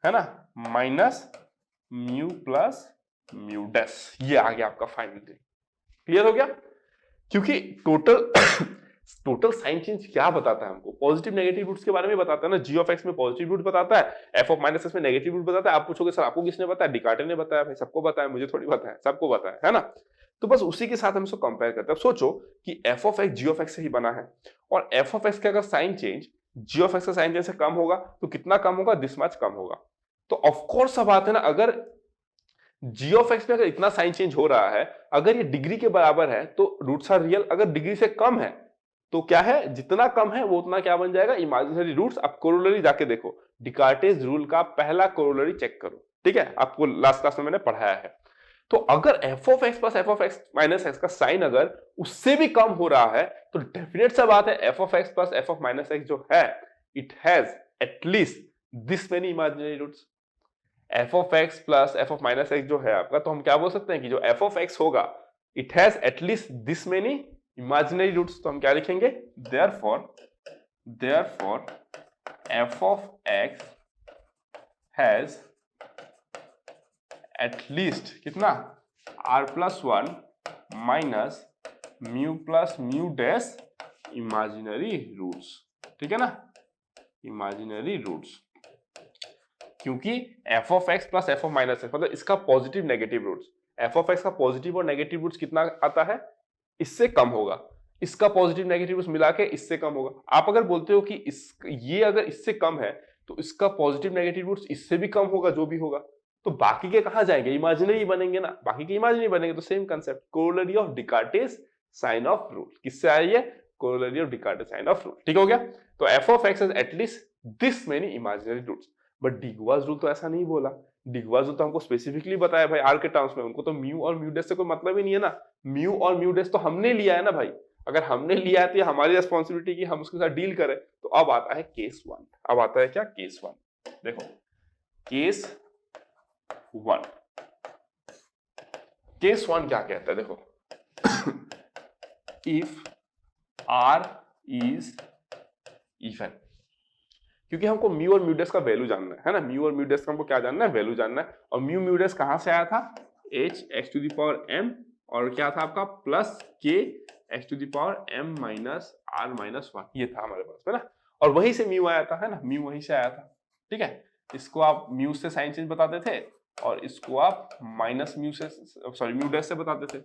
Speaker 1: है ना, minus mu plus mu dash, ये आ गया आपका फाइनल। क्लियर हो गया, क्योंकि टोटल साइन चेंज क्या बताता है हमको, पॉजिटिव नेगेटिव रूट्स के बारे में बताता है ना, जी ऑफ एक्स में पॉजिटिव रूट बताता है, एफ ऑफ माइनस एक्स में नेगेटिव रूट बताता है। आप पूछोगे सर आपको किसने बताया, डिकार्टे ने बताया, भाई सबको बताया, मुझे थोड़ी बताया, सबको बताया, है ना। तो बस उसी के साथ हम इसको कंपेयर करते हैं। सोचो कि f of x ji of x से ही बना है, और एफ ऑफ एक्स का अगर sign change g of x का साइन चेंज से कम होगा तो कितना कम होगा, दिस मच कम होगा। तो ऑफकोर्स सब बात है ना, अगर जी ऑफ एक्स में अगर इतना साइन चेंज हो रहा है, अगर ये डिग्री के बराबर है तो रूट्स आर रियल, अगर डिग्री से कम है तो क्या है, जितना कम है वो उतना क्या बन जाएगा, इमेजिनरी रूट्स। आप कोरोलरी जाके देखो, डिकार्टेज रूल का पहला कोरोलरी चेक करो, ठीक है, आपको लास्ट क्लास में मैंने पढ़ाया है। तो अगर F of x plus F of x minus x का साइन अगर उससे भी कम हो रहा है तो डेफिनेट सा बात है F of x plus F of minus x जो है, it has at least this many imaginary roots. F of x plus F of minus x जो है आपका, तो हम क्या बोल सकते हैं कि जो एफ ऑफ एक्स होगा it has at least this many imaginary roots. तो हम क्या लिखेंगे, therefore f of x has at least कितना, r plus 1 minus mu plus mu dash imaginary roots, ठीक है ना, इमेजिनरी रूट्स। क्योंकि f of x plus f of minus x मतलब इसका positive negative roots, f of x का positive और negative roots कितना आता है, इससे कम होगा, इसका पॉजिटिव नेगेटिव रूट्स मिला के इससे कम होगा। आप अगर बोलते हो कि ये अगर इससे कम है तो इसका पॉजिटिव नेगेटिव रूट्स इससे भी कम होगा, जो भी होगा, तो बाकी के कहां जाएंगे, इमेजिनरी बनेंगे ना, बाकी के इमेजिनरी बनेंगे। तो same concept, corollary of Descartes sign of rule, किससे आई है, corollary of Descartes sign of rule. ठीक हो गया। तो F of x has at least this many imaginary roots. But Descartes rule तो ऐसा नहीं बोला, डिगवास रूल तो हमको स्पेसिफिकली बताया भाई आर के टर्म्स में, उनको तो म्यू और म्यू डेस से कोई मतलब ही नहीं है ना, म्यू और म्यू डेस तो हमने लिया है ना भाई, अगर हमने लिया है तो ये हमारी रिस्पॉन्सिबिलिटी की हम उसके साथ डील करें। तो अब आता है केस वन, अब आता है क्या, केस वन। देखो केस वन, केस वन क्या कहता है, देखो इफ आर इज इवन, क्योंकि हमको म्यू और म्यूडेस का वैल्यू जानना है ना, म्यू और म्यूडेस का हमको क्या जानना है, वैल्यू जानना है। और म्यू म्यूडेस कहां से आया था, h x to the power m और क्या था आपका plus k x to the power m minus r minus 1, ये था हमारे पास है ना, और वहीं से म्यू आया था, है ना, म्यू वहीं से आया था। ठीक है, इसको आप म्यू से साइन चेंज बताते थे और इसको आप माइनस म्यू से, सॉरी म्यूडेस से बताते थे,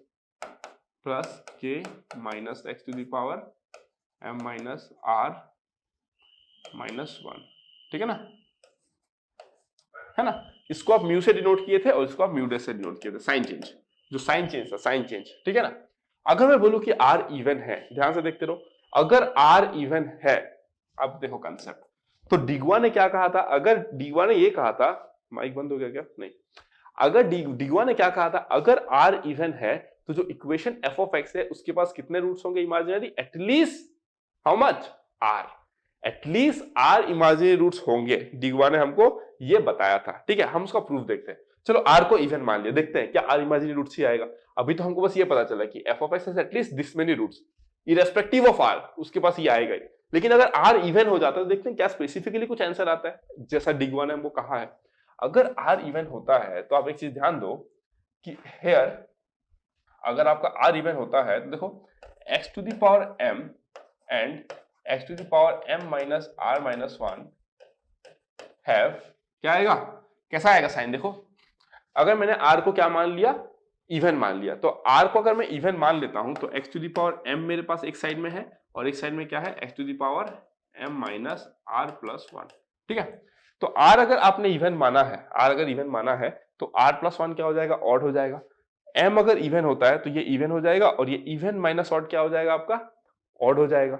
Speaker 1: plus k minus x to the power m minus r minus 1। ठीक है ना, है ना, इसको आप म्यू से डिनोट किए थे और इसको आप म्यूडेस से डिनोट किए थे, साइन चेंज, जो साइन चेंज था, साइन चेंज। ठीक है ना, अगर मैं बोलूं कि आर इवन है, ध्यान से देखते रहो, अगर आर इवन है, अब देखो कंसेप्ट, तो डिगवा ने क्या कहा था, अगर डिगवा ने ये कहा था, माइक बंद हो गया क्या, नहीं, अगर डिगवा ने क्या कहा था, अगर आर इवन है तो जो इक्वेशन एफ ऑफ एक्स है उसके पास कितने रूट्स होंगे imaginary, at least how much, r, at least are imaginary roots होंगे, डिगवा ने हमको ये बताया था। ठीक है, हम उसका प्रूफ देखते हैं। चलो आर को इवन मान लिया, देखते हैं क्या आर इमेजिनरी रूट्स ही आएगा। अभी तो हमको बस ये पता चला कि f of x has at least this many roots, irrespective of r उसके पास ये आएगा ही। लेकिन अगर आर इवन हो जाता है तो देखते हैं क्या स्पेसिफिकली कुछ आंसर आता है, जैसा डिगवा ने हमको कहा है। अगर आर इवन होता है तो आप एक चीज ध्यान दो कि हेयर अगर आपका आर इवन होता है तो देखो x to the power m and x to the power m minus r minus 1 have, क्या आएगा, कैसा आएगा साइन, देखो अगर मैंने r को क्या मान लिया, इवन मान लिया, तो r को अगर मैं इवन मान लेता हूं तो x to the power m मेरे पास एक साइड में है और एक साइड में क्या है, x to the power m minus r plus 1। ठीक है, तो r अगर आपने इवन माना है, r अगर इवन माना है तो r प्लस 1 क्या हो जाएगा, ऑड हो जाएगा। m अगर इवन होता है तो ये इवन हो जाएगा और ये इवन माइनस ऑड क्या हो जाएगा आपका, ऑड हो जाएगा,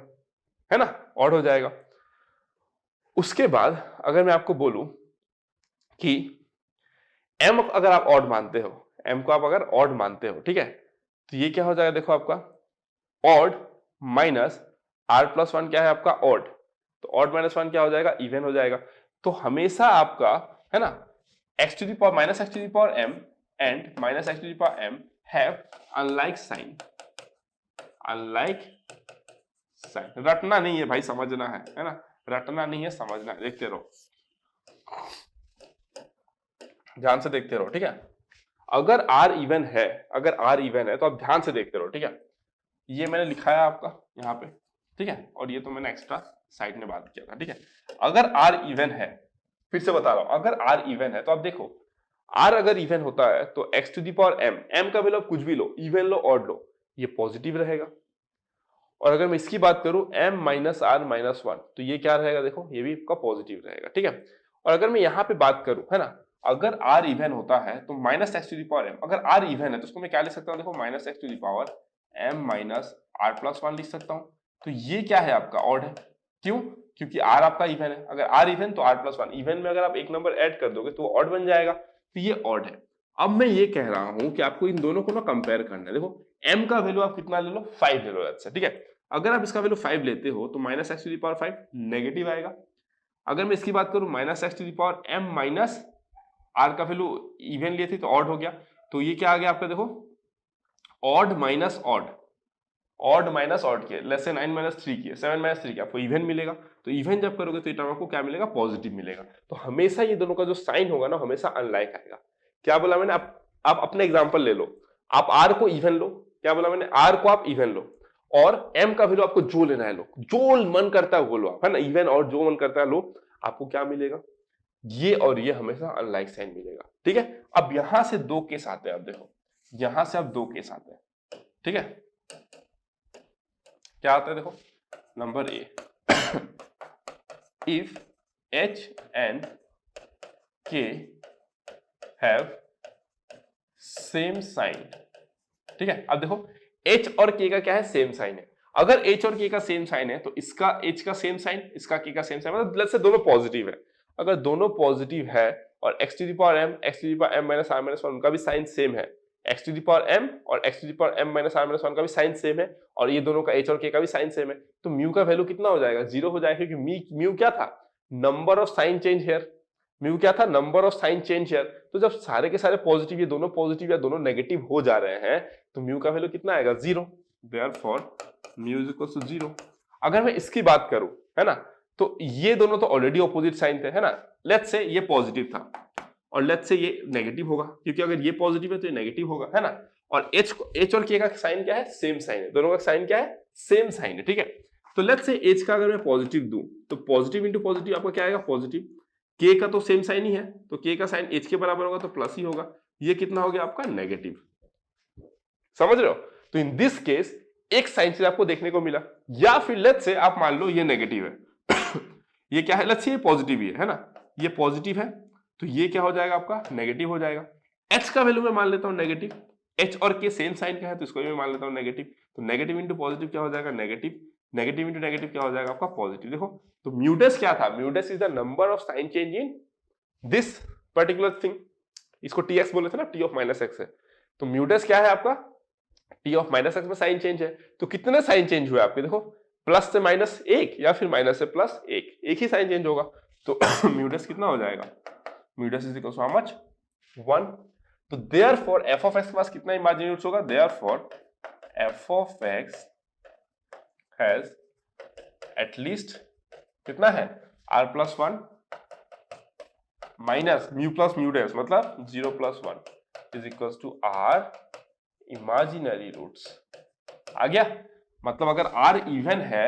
Speaker 1: है ना, ऑड हो जाएगा। उसके बाद अगर मैं आपको बोलूं कि m अगर आप ऑड मानते हो, m को आप अगर ऑड मानते हो, ठीक है, तो ये क्या हो जाएगा, देखो आपका ऑड माइनस r प्लस 1 क्या है आपका, ऑड, तो ऑड माइनस 1 क्या हो जाएगा, इवन हो जाएगा। तो हमेशा आपका, है ना, x to the power minus x to the power m and minus x to the power m have unlike sign, unlike sign, रटना नहीं है भाई, समझना है ना, रटना नहीं है, समझना है, देखते रहो, ध्यान से देखते रहो। ठीक है, अगर r इवन है, अगर r इवन है तो आप ध्यान से देखते रहो। ठीक है, ये मैंने लिखा है आपका यहाँ पे, ठीक है, और ये तो मैंने एक्स्ट्रा साइड में बात किया था। ठीक है, अगर r इवन है, फिर से बता रहा हूं, अगर r इवन है तो आप देखो r अगर इवन होता है तो x to the power m का वैल्यू आप कुछ भी लो, इवन लो ऑड लो, ये पॉजिटिव रहेगा। और अगर मैं इसकी बात करूं m माइनस r माइनस 1, तो ये क्या रहेगा, देखो ये भी आपका पॉजिटिव रहेगा। ठीक है, और अगर मैं यहां पे बात करूं, है ना, अगर r इवन होता है तो minus x to the power m, अगर r इवन है तो उसको मैं क्या लिख सकता हूं, देखो minus x to the power m minus r plus 1 लिख सकता हूं। तो ये क्या है आपका, ऑड है, क्यों, क्योंकि r आपका इवन है, अगर r इवन तो r प्लस 1, इवन में अगर आप एक नंबर ऐड कर दोगे तो ऑड बन जाएगा, तो ये ऑड है। अब मैं ये कह रहा हूं कि आपको इन दोनों को ना कंपेयर करना है। देखो m का वैल्यू आप कितना ले लो, 5 ले लो, अच्छा ठीक है, अगर आप इसका वैल्यू 5 लेते हो तो minus x to the power 5 negative आएगा। अगर मैं इसकी बात करूं minus x to the power m minus r का वैल्यू इवन लिए थे तो ऑड हो गया, तो ये क्या आ गया आपका, देखो odd minus odd, odd minus odd किया, लेस देन 9 माइनस 3 किया, 7 माइनस 3 किया, आपको इवन मिलेगा। तो इवन जब करोगे तो ये टर्म आपको क्या मिलेगा, पॉजिटिव मिलेगा। तो हमेशा ये दोनों का जो साइन होगा ना, हमेशा अनलाइक आएगा। क्या बोला मैंने, आप अपने एग्जांपल ले लो, आप r को इवन लो, क्या बोला मैंने, r को आप इवन लो और m का वैल्यू आपको जो लेना है लो, जो मन करता है वो लो आप, है ना, इवन और जो मन करता है लो, आपको क्या मिलेगा, ये और ये हमेशा अनलाइक साइन मिलेगा। ठीक है, अब यहां से दो केस आते हैं, आप देखो यहां से अब 2 केस आते हैं, ठीक है। क्या आता है देखो, number A, if H and K have same sign, ठीक है। अब देखो H और K का क्या है, सेम साइन है। अगर H और K का सेम साइन है तो इसका H का सेम साइन, इसका K का सेम साइन, मतलब लेट्स से दोनों पॉजिटिव है। अगर दोनों पॉजिटिव है और x to the power m, x to the power m minus r minus 1 उनका भी साइन सेम है, x to the power m और x to the power m minus r minus 1 का भी साइन सेम है, और ये दोनों का H और K का भी साइन सेम है, तो म्यू का वैल्यू कितना हो जाएगा, 0 हो जाएगा, क्योंकि म्यू क्या था, number of sign change here. Mu क्या था, number of sign change here. तो जब सारे के सारे पॉजिटिव, ये दोनों पॉजिटिव या दोनों नेगेटिव हो जा रहे हैं, तो म्यू का वैल्यू कितना आएगा, 0। Therefore mu is equal to 0। अगर मैं इसकी बात करूं, है ना, तो ये दोनों तो ऑलरेडी ऑपोजिट साइन थे, है ना। लेट्स से ये पॉजिटिव था और लेट्स से ये नेगेटिव होगा, क्योंकि अगर ये पॉजिटिव है तो ये नेगेटिव होगा, है ना। और H और K का साइन क्या है, सेम साइन है, दोनों का साइन क्या है, सेम साइन है, ठीक है। तो लेट्स से H का अगर मैं पॉजिटिव दूं तो पॉजिटिव इंटू पॉजिटिव आपका क्या आएगा, पॉजिटिव। K का तो सेम साइन ही है, तो K का साइन H के बराबर होगा तो प्लस ही होगा। ये कितना हो गया आपका, नेगेटिव। समझ रहे हो। तो इन दिस केस एक साइन चेंज आपको देखने को मिला, या फिर लेट्स से आप मान लो ये नेगेटिव है ये क्या है, लेट्स से ये पॉजिटिव ही है ना, ये पॉजिटिव है, तो ये क्या हो जाएगा आपका, नेगेटिव हो जाएगा। H का वैल्यू मैं मान लेता हूं नेगेटिव, H और K सेम साइन का है तो इसको भी मैं मान लेता हूं नेगेटिव, तो नेगेटिव इंटू पॉजिटिव क्या हो जाएगा, नेगेटिव, नेगेटिव इंटू नेगेटिव क्या हो जाएगा आपका, पॉजिटिव। देखो तो म्यूडस क्या था, mu dash is the number of sign change in this particular thing. इसको Tx बोले थे ना, T ऑफ माइनस एक्स है, तो म्यूडस क्या है आपका, T ऑफ माइनस एक्स में साइन चेंज है। तो कितने साइन चेंज हुए आपके, देखो प्लस से माइनस 1 या फिर माइनस से प्लस 1, एक ही साइन चेंज होगा, तो म्यूडस कितना हो जाएगा, mu dash is equal to how much, 1। तो देयरफॉर f ऑफ x के पास कितना इमेजिनरी रूट्स होगा, therefore f of x has at least कितना है, r plus 1 minus mu plus mu dash, मतलब 0 plus 1 is equal to r imaginary roots. आ गया, मतलब अगर r इवन है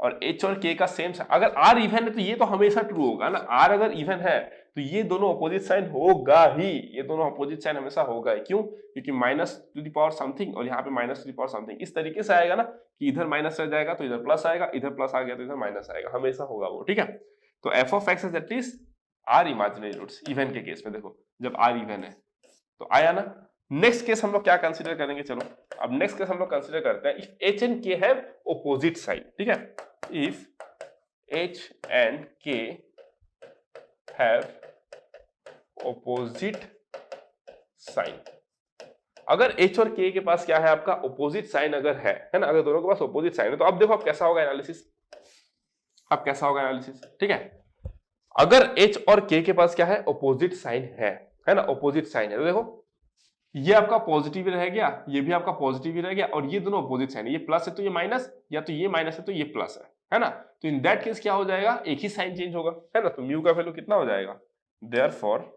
Speaker 1: और h और k का सेम, अगर r इवन है तो ये तो हमेशा ट्रू होगा ना, r अगर इवन है तो ये दोनों अपोजिट साइन होगा ही, ये दोनों अपोजिट साइन हमेशा होगा ही। क्यों, क्योंकि minus two the power something और यहाँ पे minus two the power something इस तरीके से आएगा ना, कि इधर माइनस रह जाएगा तो इधर प्लस आएगा, इधर प्लस आ गया तो इधर माइनस आएगा, हमेशा होगा वो, ठीक है। तो f of x is at least r imaginary roots, even के केस में देखो जब r इवन है तो आया ना। नेक्स्ट केस हम लोग क्या कंसीडर करेंगे, चलो अब नेक्स्ट केस हम लोग कंसीडर करते हैं if h and k have opposite sign, ठीक है। If h and k have opposite sign, अगर h और k के पास क्या है आपका, ऑपोजिट साइन अगर है ना, अगर दोनों के पास ऑपोजिट साइन है, तो अब देखो अब कैसा होगा एनालिसिस, अब कैसा होगा एनालिसिस, ठीक है। अगर h और k के पास क्या है, ऑपोजिट साइन है ना, ऑपोजिट साइन है, तो देखो ये आपका पॉजिटिव रह गया, ये भी आपका पॉजिटिव ही रह गया, और ये दोनों अपोजिट साइन है, ये प्लस है तो ये माइनस, या तो ये माइनस है तो ये प्लस है ना। तो इन दैट केस क्या हो जाएगा, एक ही साइन चेंज होगा, है ना। तो म्यू का वैल्यू कितना हो जाएगा, देयरफॉर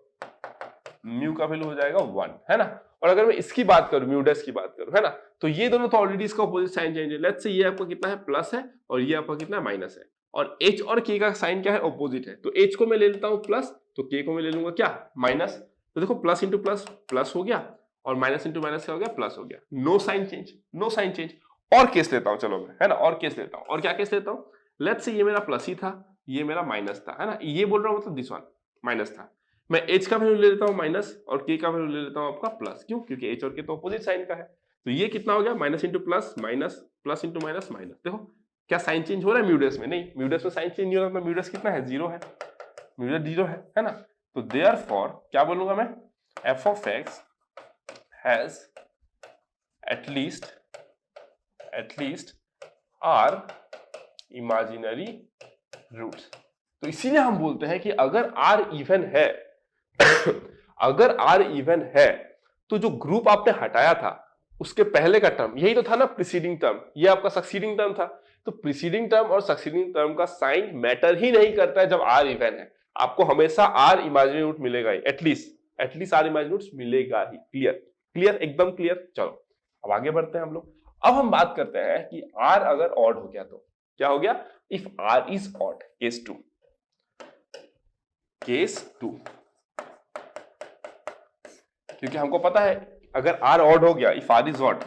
Speaker 1: म्यू का वैल्यू हो जाएगा 1, है ना। और अगर मैं इसकी बात करूं, म्यूडस की बात करूं, है ना, तो ये दोनों तो ऑलरेडी इसका अपोजिट साइन चेंज है। लेट्स से ये आपका कितना है, प्लस है, और ये आपका कितना है, माइनस है, और h और k का साइन क्या है, ऑपोजिट है, तो h को मैं ले लेता हूं प्लस, तो k को मैं ले लूंगा क्या, माइनस। तो देखो प्लस इंटू प्लस प्लस हो गया, और माइनस इंटू माइनस क्या हो गया, प्लस हो गया, no sign change, no sign change. और केस लेता हूं चलो मैं, है ना, और केस लेता हूं, और क्या केस लेता हूं, लेट्स से ये मेरा प्लस ही था, ये मेरा माइनस था, है ना, ये बोल रहा हूं मतलब दिस वन माइनस था, मैं h का वैल्यू ले लेता हूं माइनस और k का वैल्यू ले लेता हूं आपका प्लस। क्यों, क्योंकि h और k तो अपोजिट साइन का है। तो ये कितना हो गया, minus into plus minus, plus into minus minus. देखो क्या साइन चेंज हो रहा है म्यूडस में, नहीं म्यूडस में साइन चेंज नहीं हो रहा, तो म्यूडस कितना है, 0 है, म्यूडस 0 है ना। तो देयरफॉर क्या बोलूंगा मैं, f of x has at least r imaginary roots। तो इसीलिए हम बोलते हैं कि अगर r इवन है अगर r इवन है तो जो ग्रुप आपने हटाया था उसके पहले का टर्म यही तो था ना, प्रीसीडिंग टर्म, ये आपका सक्सीडिंग टर्म था। तो प्रीसीडिंग टर्म और सक्सीडिंग टर्म का साइन मैटर ही नहीं करता है जब r इवन है, आपको हमेशा r इमेजिनरी रूट मिलेगा ही, एटलीस्ट r इमेजिनरी रूट्स मिलेगा ही। क्लियर, एकदम क्लियर। चलो अब आगे बढ़ते हैं हम लोग। अब हम बात करते हैं कि r अगर ऑड हो गया तो क्या हो गया, if r is odd, case 2, क्योंकि हमको पता है अगर आर ऑड हो गया, इफ आर इज ऑड,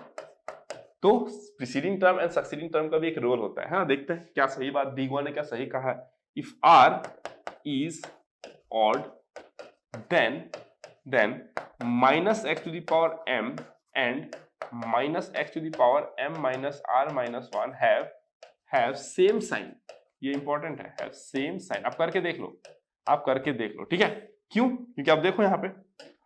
Speaker 1: तो preceding term and succeeding term का भी एक रोल होता है। हाँ, देखते हैं क्या सही बात डी ने क्या सही कहा है। If r is odd then minus x to the power m and minus x to the power m minus r minus 1 have same sign। ये इंपॉर्टेंट है, have same sign। आप करके देख लो, आप करके देख लो, ठीक है। क्यों? क्योंकि आप देखो यहाँ पे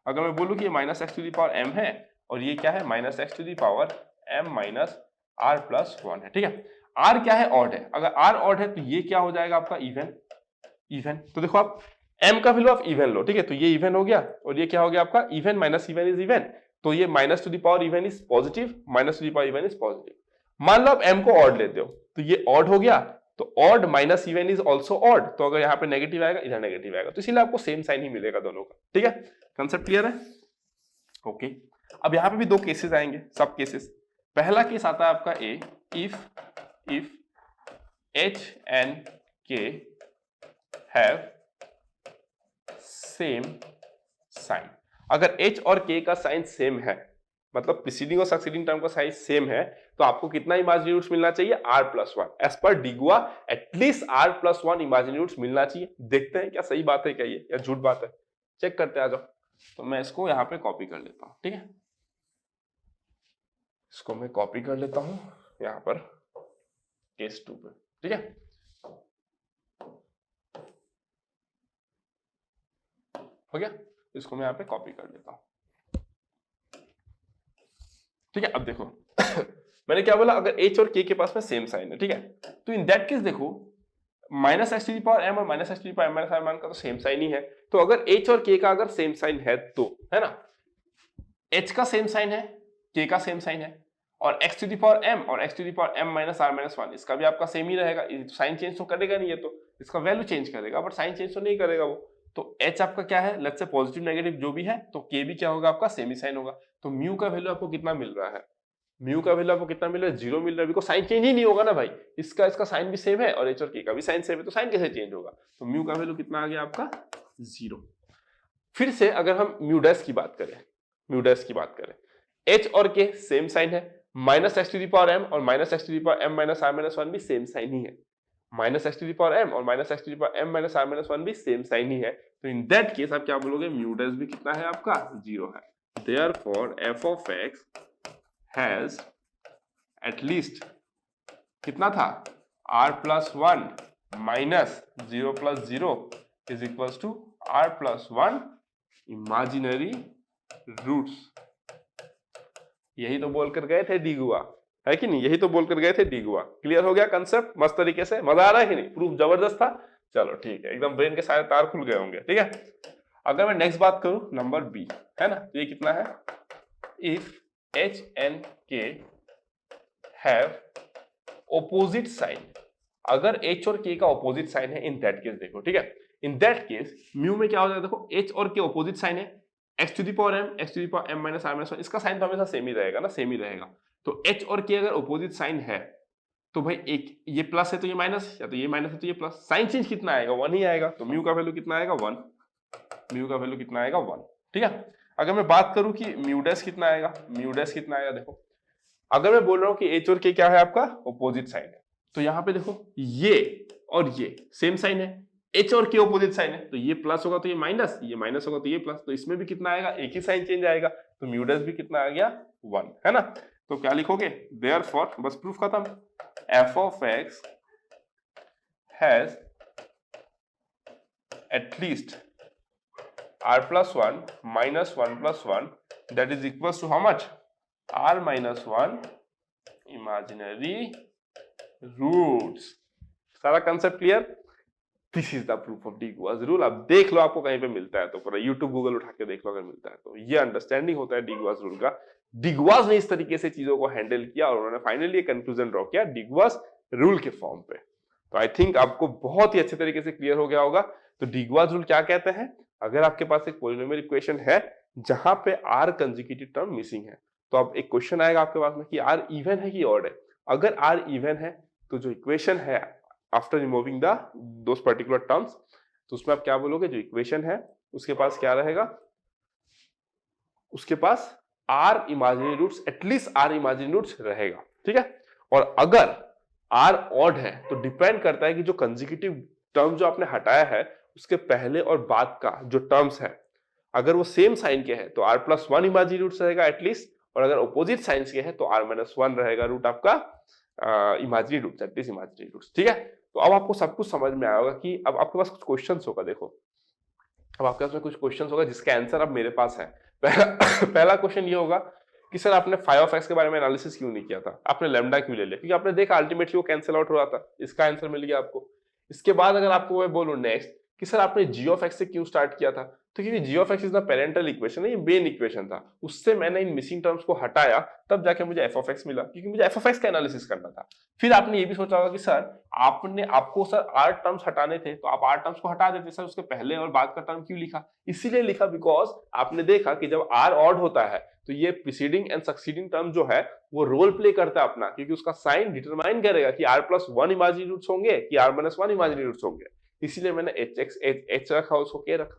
Speaker 1: अगर मैं बोलूं कि ये minus x to the power m है और ये क्या है minus x to the power m minus r plus 1 है, ठीक है। r क्या है? ऑड है। अगर r ऑड है तो ये क्या हो जाएगा आपका इवन। इवन तो देखो आप m का वैल्यू आप इवन लो, ठीक है। तो ये इवन हो गया और ये क्या हो गया आपका even minus even is even. तो ये minus two the power even is positive, minus two the power even is positive. मान लो आप m को ऑड लेते हो तो ये ऑड हो गया, तो odd minus even is also odd. तो अगर यहाँ पे नेगेटिव आएगा इधर नेगेटिव आएगा, तो इसीलिए आपको सेम साइन ही मिलेगा दोनों का, ठीक है। कंसेप्ट क्लियर है? ओके। अब यहाँ पे भी दो केसेस आएंगे, सब केसेस। पहला केस आता है आपका A, if h and k have same sign. अगर h और k का साइन सेम है, मतलब प्रीसीडिंग और सक्सीडिंग टर्म का साइन सेम है, तो आपको कितना इमेजिनरी रूट्स मिलना चाहिए? r plus 1। एज पर डिगुआ at least r plus 1 imaginary roots मिलना चाहिए। देखते हैं क्या सही बात है क्या ये या झूठ बात है, चेक करते आ जाओ। तो मैं इसको यहाँ पे कॉपी कर लेता हूँ, ठीक है। इसको मैं कॉपी कर लेता हूँ यहाँ पर केस 2 पे, ठीक है। हो गया? इसको मैं यहाँ पे कॉपी कर लेता हूं, ठीक है। अब देखो मैंने क्या बोला, अगर h और k के पास में सेम साइन है, ठीक है, तो इन दैट केस देखो minus x to the power m और minus x to the power m minus r का तो सेम साइन ही है। तो अगर h और k का अगर सेम साइन है तो, है ना, h का सेम साइन है, k का सेम साइन है, और x to the power m और x to the power m minus r minus 1 इसका भी आपका सेम ही रहेगा। साइन चेंज तो करेगा नहीं, है तो इसका वैल्यू चेंज करेगा बट साइन चेंज तो नहीं करेगा वो। तो h आपका क्या है, लेट्स से पॉजिटिव नेगेटिव जो भी है, तो k भी क्या होगा आपका सेम ही साइन होगा। तो म्यू का वैल्यू आपको कितना मिल रहा है? म्यू का वैल्यू आपको कितना मिल रहा है? 0 मिल रहा है, बिकॉज़ साइन चेंज ही नहीं होगा ना भाई। इसका साइन भी सेम है और h और k का भी साइन सेम है, तो साइन कैसे चेंज होगा? तो म्यू का वैल्यू कितना आ गया आपका? 0। फिर से अगर हम म्यू डैश की बात करें, म्यू डैश की बात करें, h और k सेम साइन है, minus x to the power m और minus x to the power m minus r minus 1 भी सेम साइन ही है। Minus x to the power m और minus x to the power m minus r minus 1 भी same sign ही है। तो in that case आप क्या बोलोगे? म्यू डैश भी कितना है आपका? 0 है। Therefore f of x has at least कितना था? r plus 1 minus 0 plus 0 is equals to r plus 1 imaginary roots. यही तो बोलकर गए थे डिगुआ, है कि नहीं? यही तो बोलकर गए थे डिगुआ। क्लियर हो गया कंसेप्ट? मस्त तरीके से, मजा आ रहा है कि नहीं? प्रूफ जबरदस्त था। चलो ठीक है, एकदम ब्रेन के सारे तार खुल गए होंगे, ठीक है। अगर मैं नेक्स्ट बात करूं, नंबर बी, है ना, तो ये कितना है? If h and k have opposite sign. अगर h और k का ऑपोजिट साइन है, इन दैट केस देखो, ठीक है, इन दैट केस म्यू में क्या हो जाएगा? देखो h और k ऑपोजिट साइन है, x to the power m, x to the power m minus r minus 1, इसका साइन तो हमेशा सेम ही रहेगा ना, सेम ही रहेगा। तो h और k अगर ऑपोजिट साइन है तो भाई एक ये प्लस है तो ये माइनस, या तो ये माइनस है तो ये प्लस। साइन चेंज कितना आएगा? 1 ही आएगा। तो म्यू का वैल्यू कितना आएगा? 1। म्यू का वैल्यू कितना आएगा? 1, ठीक है। अगर मैं बात करूं कि म्यू डैश कितना आएगा, म्यू डैश कितना आएगा, देखो अगर मैं बोल रहा हूं कि h और k क्या है आपका? ऑपोजिट साइन है, तो यहाँ पे देखो ये और ये सेम साइन है, h और k ऑपोजिट साइन है, तो ये प्लस होगा तो ये माइनस, ये माइनस होगा तो ये प्लस, तो इसमें भी कितना आएगा? एक ही साइन चेंज आएगा। तो म्यू डैश भी कितना आ गया? 1, है ना। तो क्या लिखोगे? देयरफॉर, बस प्रूफ खत्म, f of x has at least r plus 1 minus 1 plus 1 that is equals to how much? r minus 1 imaginary roots। सारा concept clear? This is the proof of Descartes rule. अब देख लो, आपको कहीं पे मिलता है तो पूरा यूट्यूब गूगल उठा के देख लो, अगर मिलता है तो। ये अंडरस्टैंडिंग होता है डिगुआस रूल का। डिगुआस ने इस तरीके से चीजों को हैंडल किया और उन्होंने फाइनली एक कंक्लूजन ड्रॉ किया डिगुआस रूल के फॉर्म पे। तो आई थिंक आपको बहुत ही अच्छे तरीके से क्लियर हो गया होगा। तो डिगुआस रूल क्या कहते हैं? अगर आपके पास एक पॉलिनोमियल इक्वेशन है जहां पे r कंसेक्यूटिव टर्म मिसिंग है, तो अब एक क्वेश्चन आएगा आपके पास में कि r इवन है कि ऑड है। अगर r इवन है तो जो इक्वेशन है आफ्टर रिमूविंग दोस पर्टिकुलर टर्म्स, तो उसमें आप क्या बोलोगे? जो इक्वेशन है उसके पास क्या रहेगा? उसके पास R imaginary roots, at least are imaginary roots रहेगा, ठीक है। और अगर आर ऑड है तो डिपेंड करता है कि जो कंसेक्यूटिव टर्म जो आपने हटाया है उसके पहले और बाद का जो टर्म्स है, अगर वो सेम साइन के हैं तो r plus one imaginary roots रहेगा एटलीस्ट, और अगर अपोजिट साइंस के हैं तो r माइनस वन रहेगा रूट आपका imaginary roots, at least imaginary roots, ठीक है। तो अब आपको सब कुछ समझ में आया होगा कि अब आपके पास कुछ क्वेश्चंस होगा, देखो अब आपके पास में कुछ क्वेश्चंस होगा जिसका आंसर अब मेरे पास है। पहला क्वेश्चन ये होगा कि सर आपने फाई ऑफ एक्स के बारे में एनालिसिस क्यों नहीं किया था, आपने लैम्डा क्यों ले लिया, क्योंकि आपने देखा अल्टीमेटली वो कैंसिल आउट हो रहा था, इसका आंसर मिल गया आपको। इसके बाद अगर आपको मैं बोलूं नेक्स्ट कि सर आपने जी ऑफ एक्स से क्यों स्टार्ट किया था, तो क्योंकि G of X is the parental equation है, ये मेन इक्वेशन था, उससे मैंने इन मिसिंग टर्म्स को हटाया, तब जाके मुझे एफ ऑफ एक्स मिला, क्योंकि मुझे एफ ऑफ एक्स का एनालिसिस करना था। फिर आपने ये भी सोचा होगा कि सर आपको सर आर टर्म्स हटाने थे तो आप आर टर्म्स को हटा देते, सर उसके पहले और बाद का टर्म क्यों लिखा, इसीलिए लिखा बिकॉज आपने देखा कि जब आर ऑड होता है तो ये प्रीसीडिंग एंड सक्सीडिंग टर्म जो है वो रोल प्ले करता है अपना, क्योंकि उसका साइन डिटरमाइन करेगा कि r plus one imaginary roots होंगे कि r minus one imaginary roots होंगे, इसीलिए मैंने एच रखा, उसको के रखा।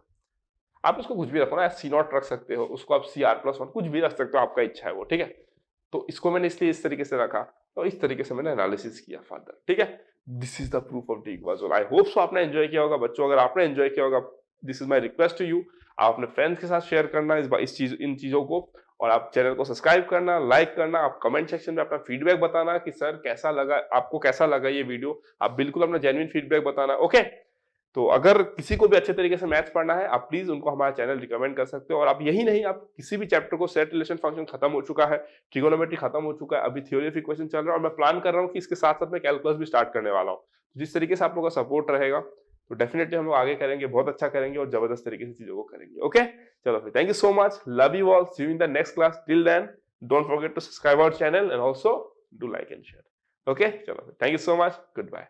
Speaker 1: आप इसको कुछ भी रखो ना, सी नॉट रख सकते हो, उसको आप सी आर प्लस वन कुछ भी रख सकते हो, आपका इच्छा है वो, ठीक है। तो इसको मैंने इसलिए इस तरीके से रखा, तो इस तरीके से मैंने एनालिसिस किया फर्दर, ठीक है। This is the proof of D equals all. I hope so आपने एंजॉय किया होगा बच्चों, अगर आपने एंजॉय किया होगा this is my request to you, आप अपने फ्रेंड्स के साथ शेयर करना इन चीजों को, और आप चैनल को सब्सक्राइब करना, लाइक करना, आप कमेंट सेक्शन में अपना फीडबैक बताना कि सर कैसा लगा, आपको कैसा लगा ये वीडियो, आप बिल्कुल अपना जेन्युइन फीडबैक बताना, ओके। तो अगर किसी को भी अच्छे तरीके से मैथ्स पढ़ना है आप प्लीज उनको हमारा चैनल रिकमेंड कर सकते हो, और आप यही नहीं, आप किसी भी चैप्टर को, सेट रिलेशन फंक्शन खत्म हो चुका है, ट्रिगोनोमेट्री खत्म हो चुका है, अभी थ्योरी ऑफ इक्वेशन चल रहा है, और मैं प्लान कर रहा हूँ कि इसके साथ साथ मैं कैलकुलस भी स्टार्ट करने वाला हूँ। जिस तरीके से आप लोगों का सपोर्ट रहेगा तो डेफिनेटली हम लोग आगे करेंगे, बहुत अच्छा करेंगे और जबरदस्त तरीके से चीजों को करेंगे, ओके। चलो फिर, thank you so much, love you all, see you in the next class, till then don't forget to subscribe our channel and also do like and share, okay. चलो फिर, thank you so much, good bye.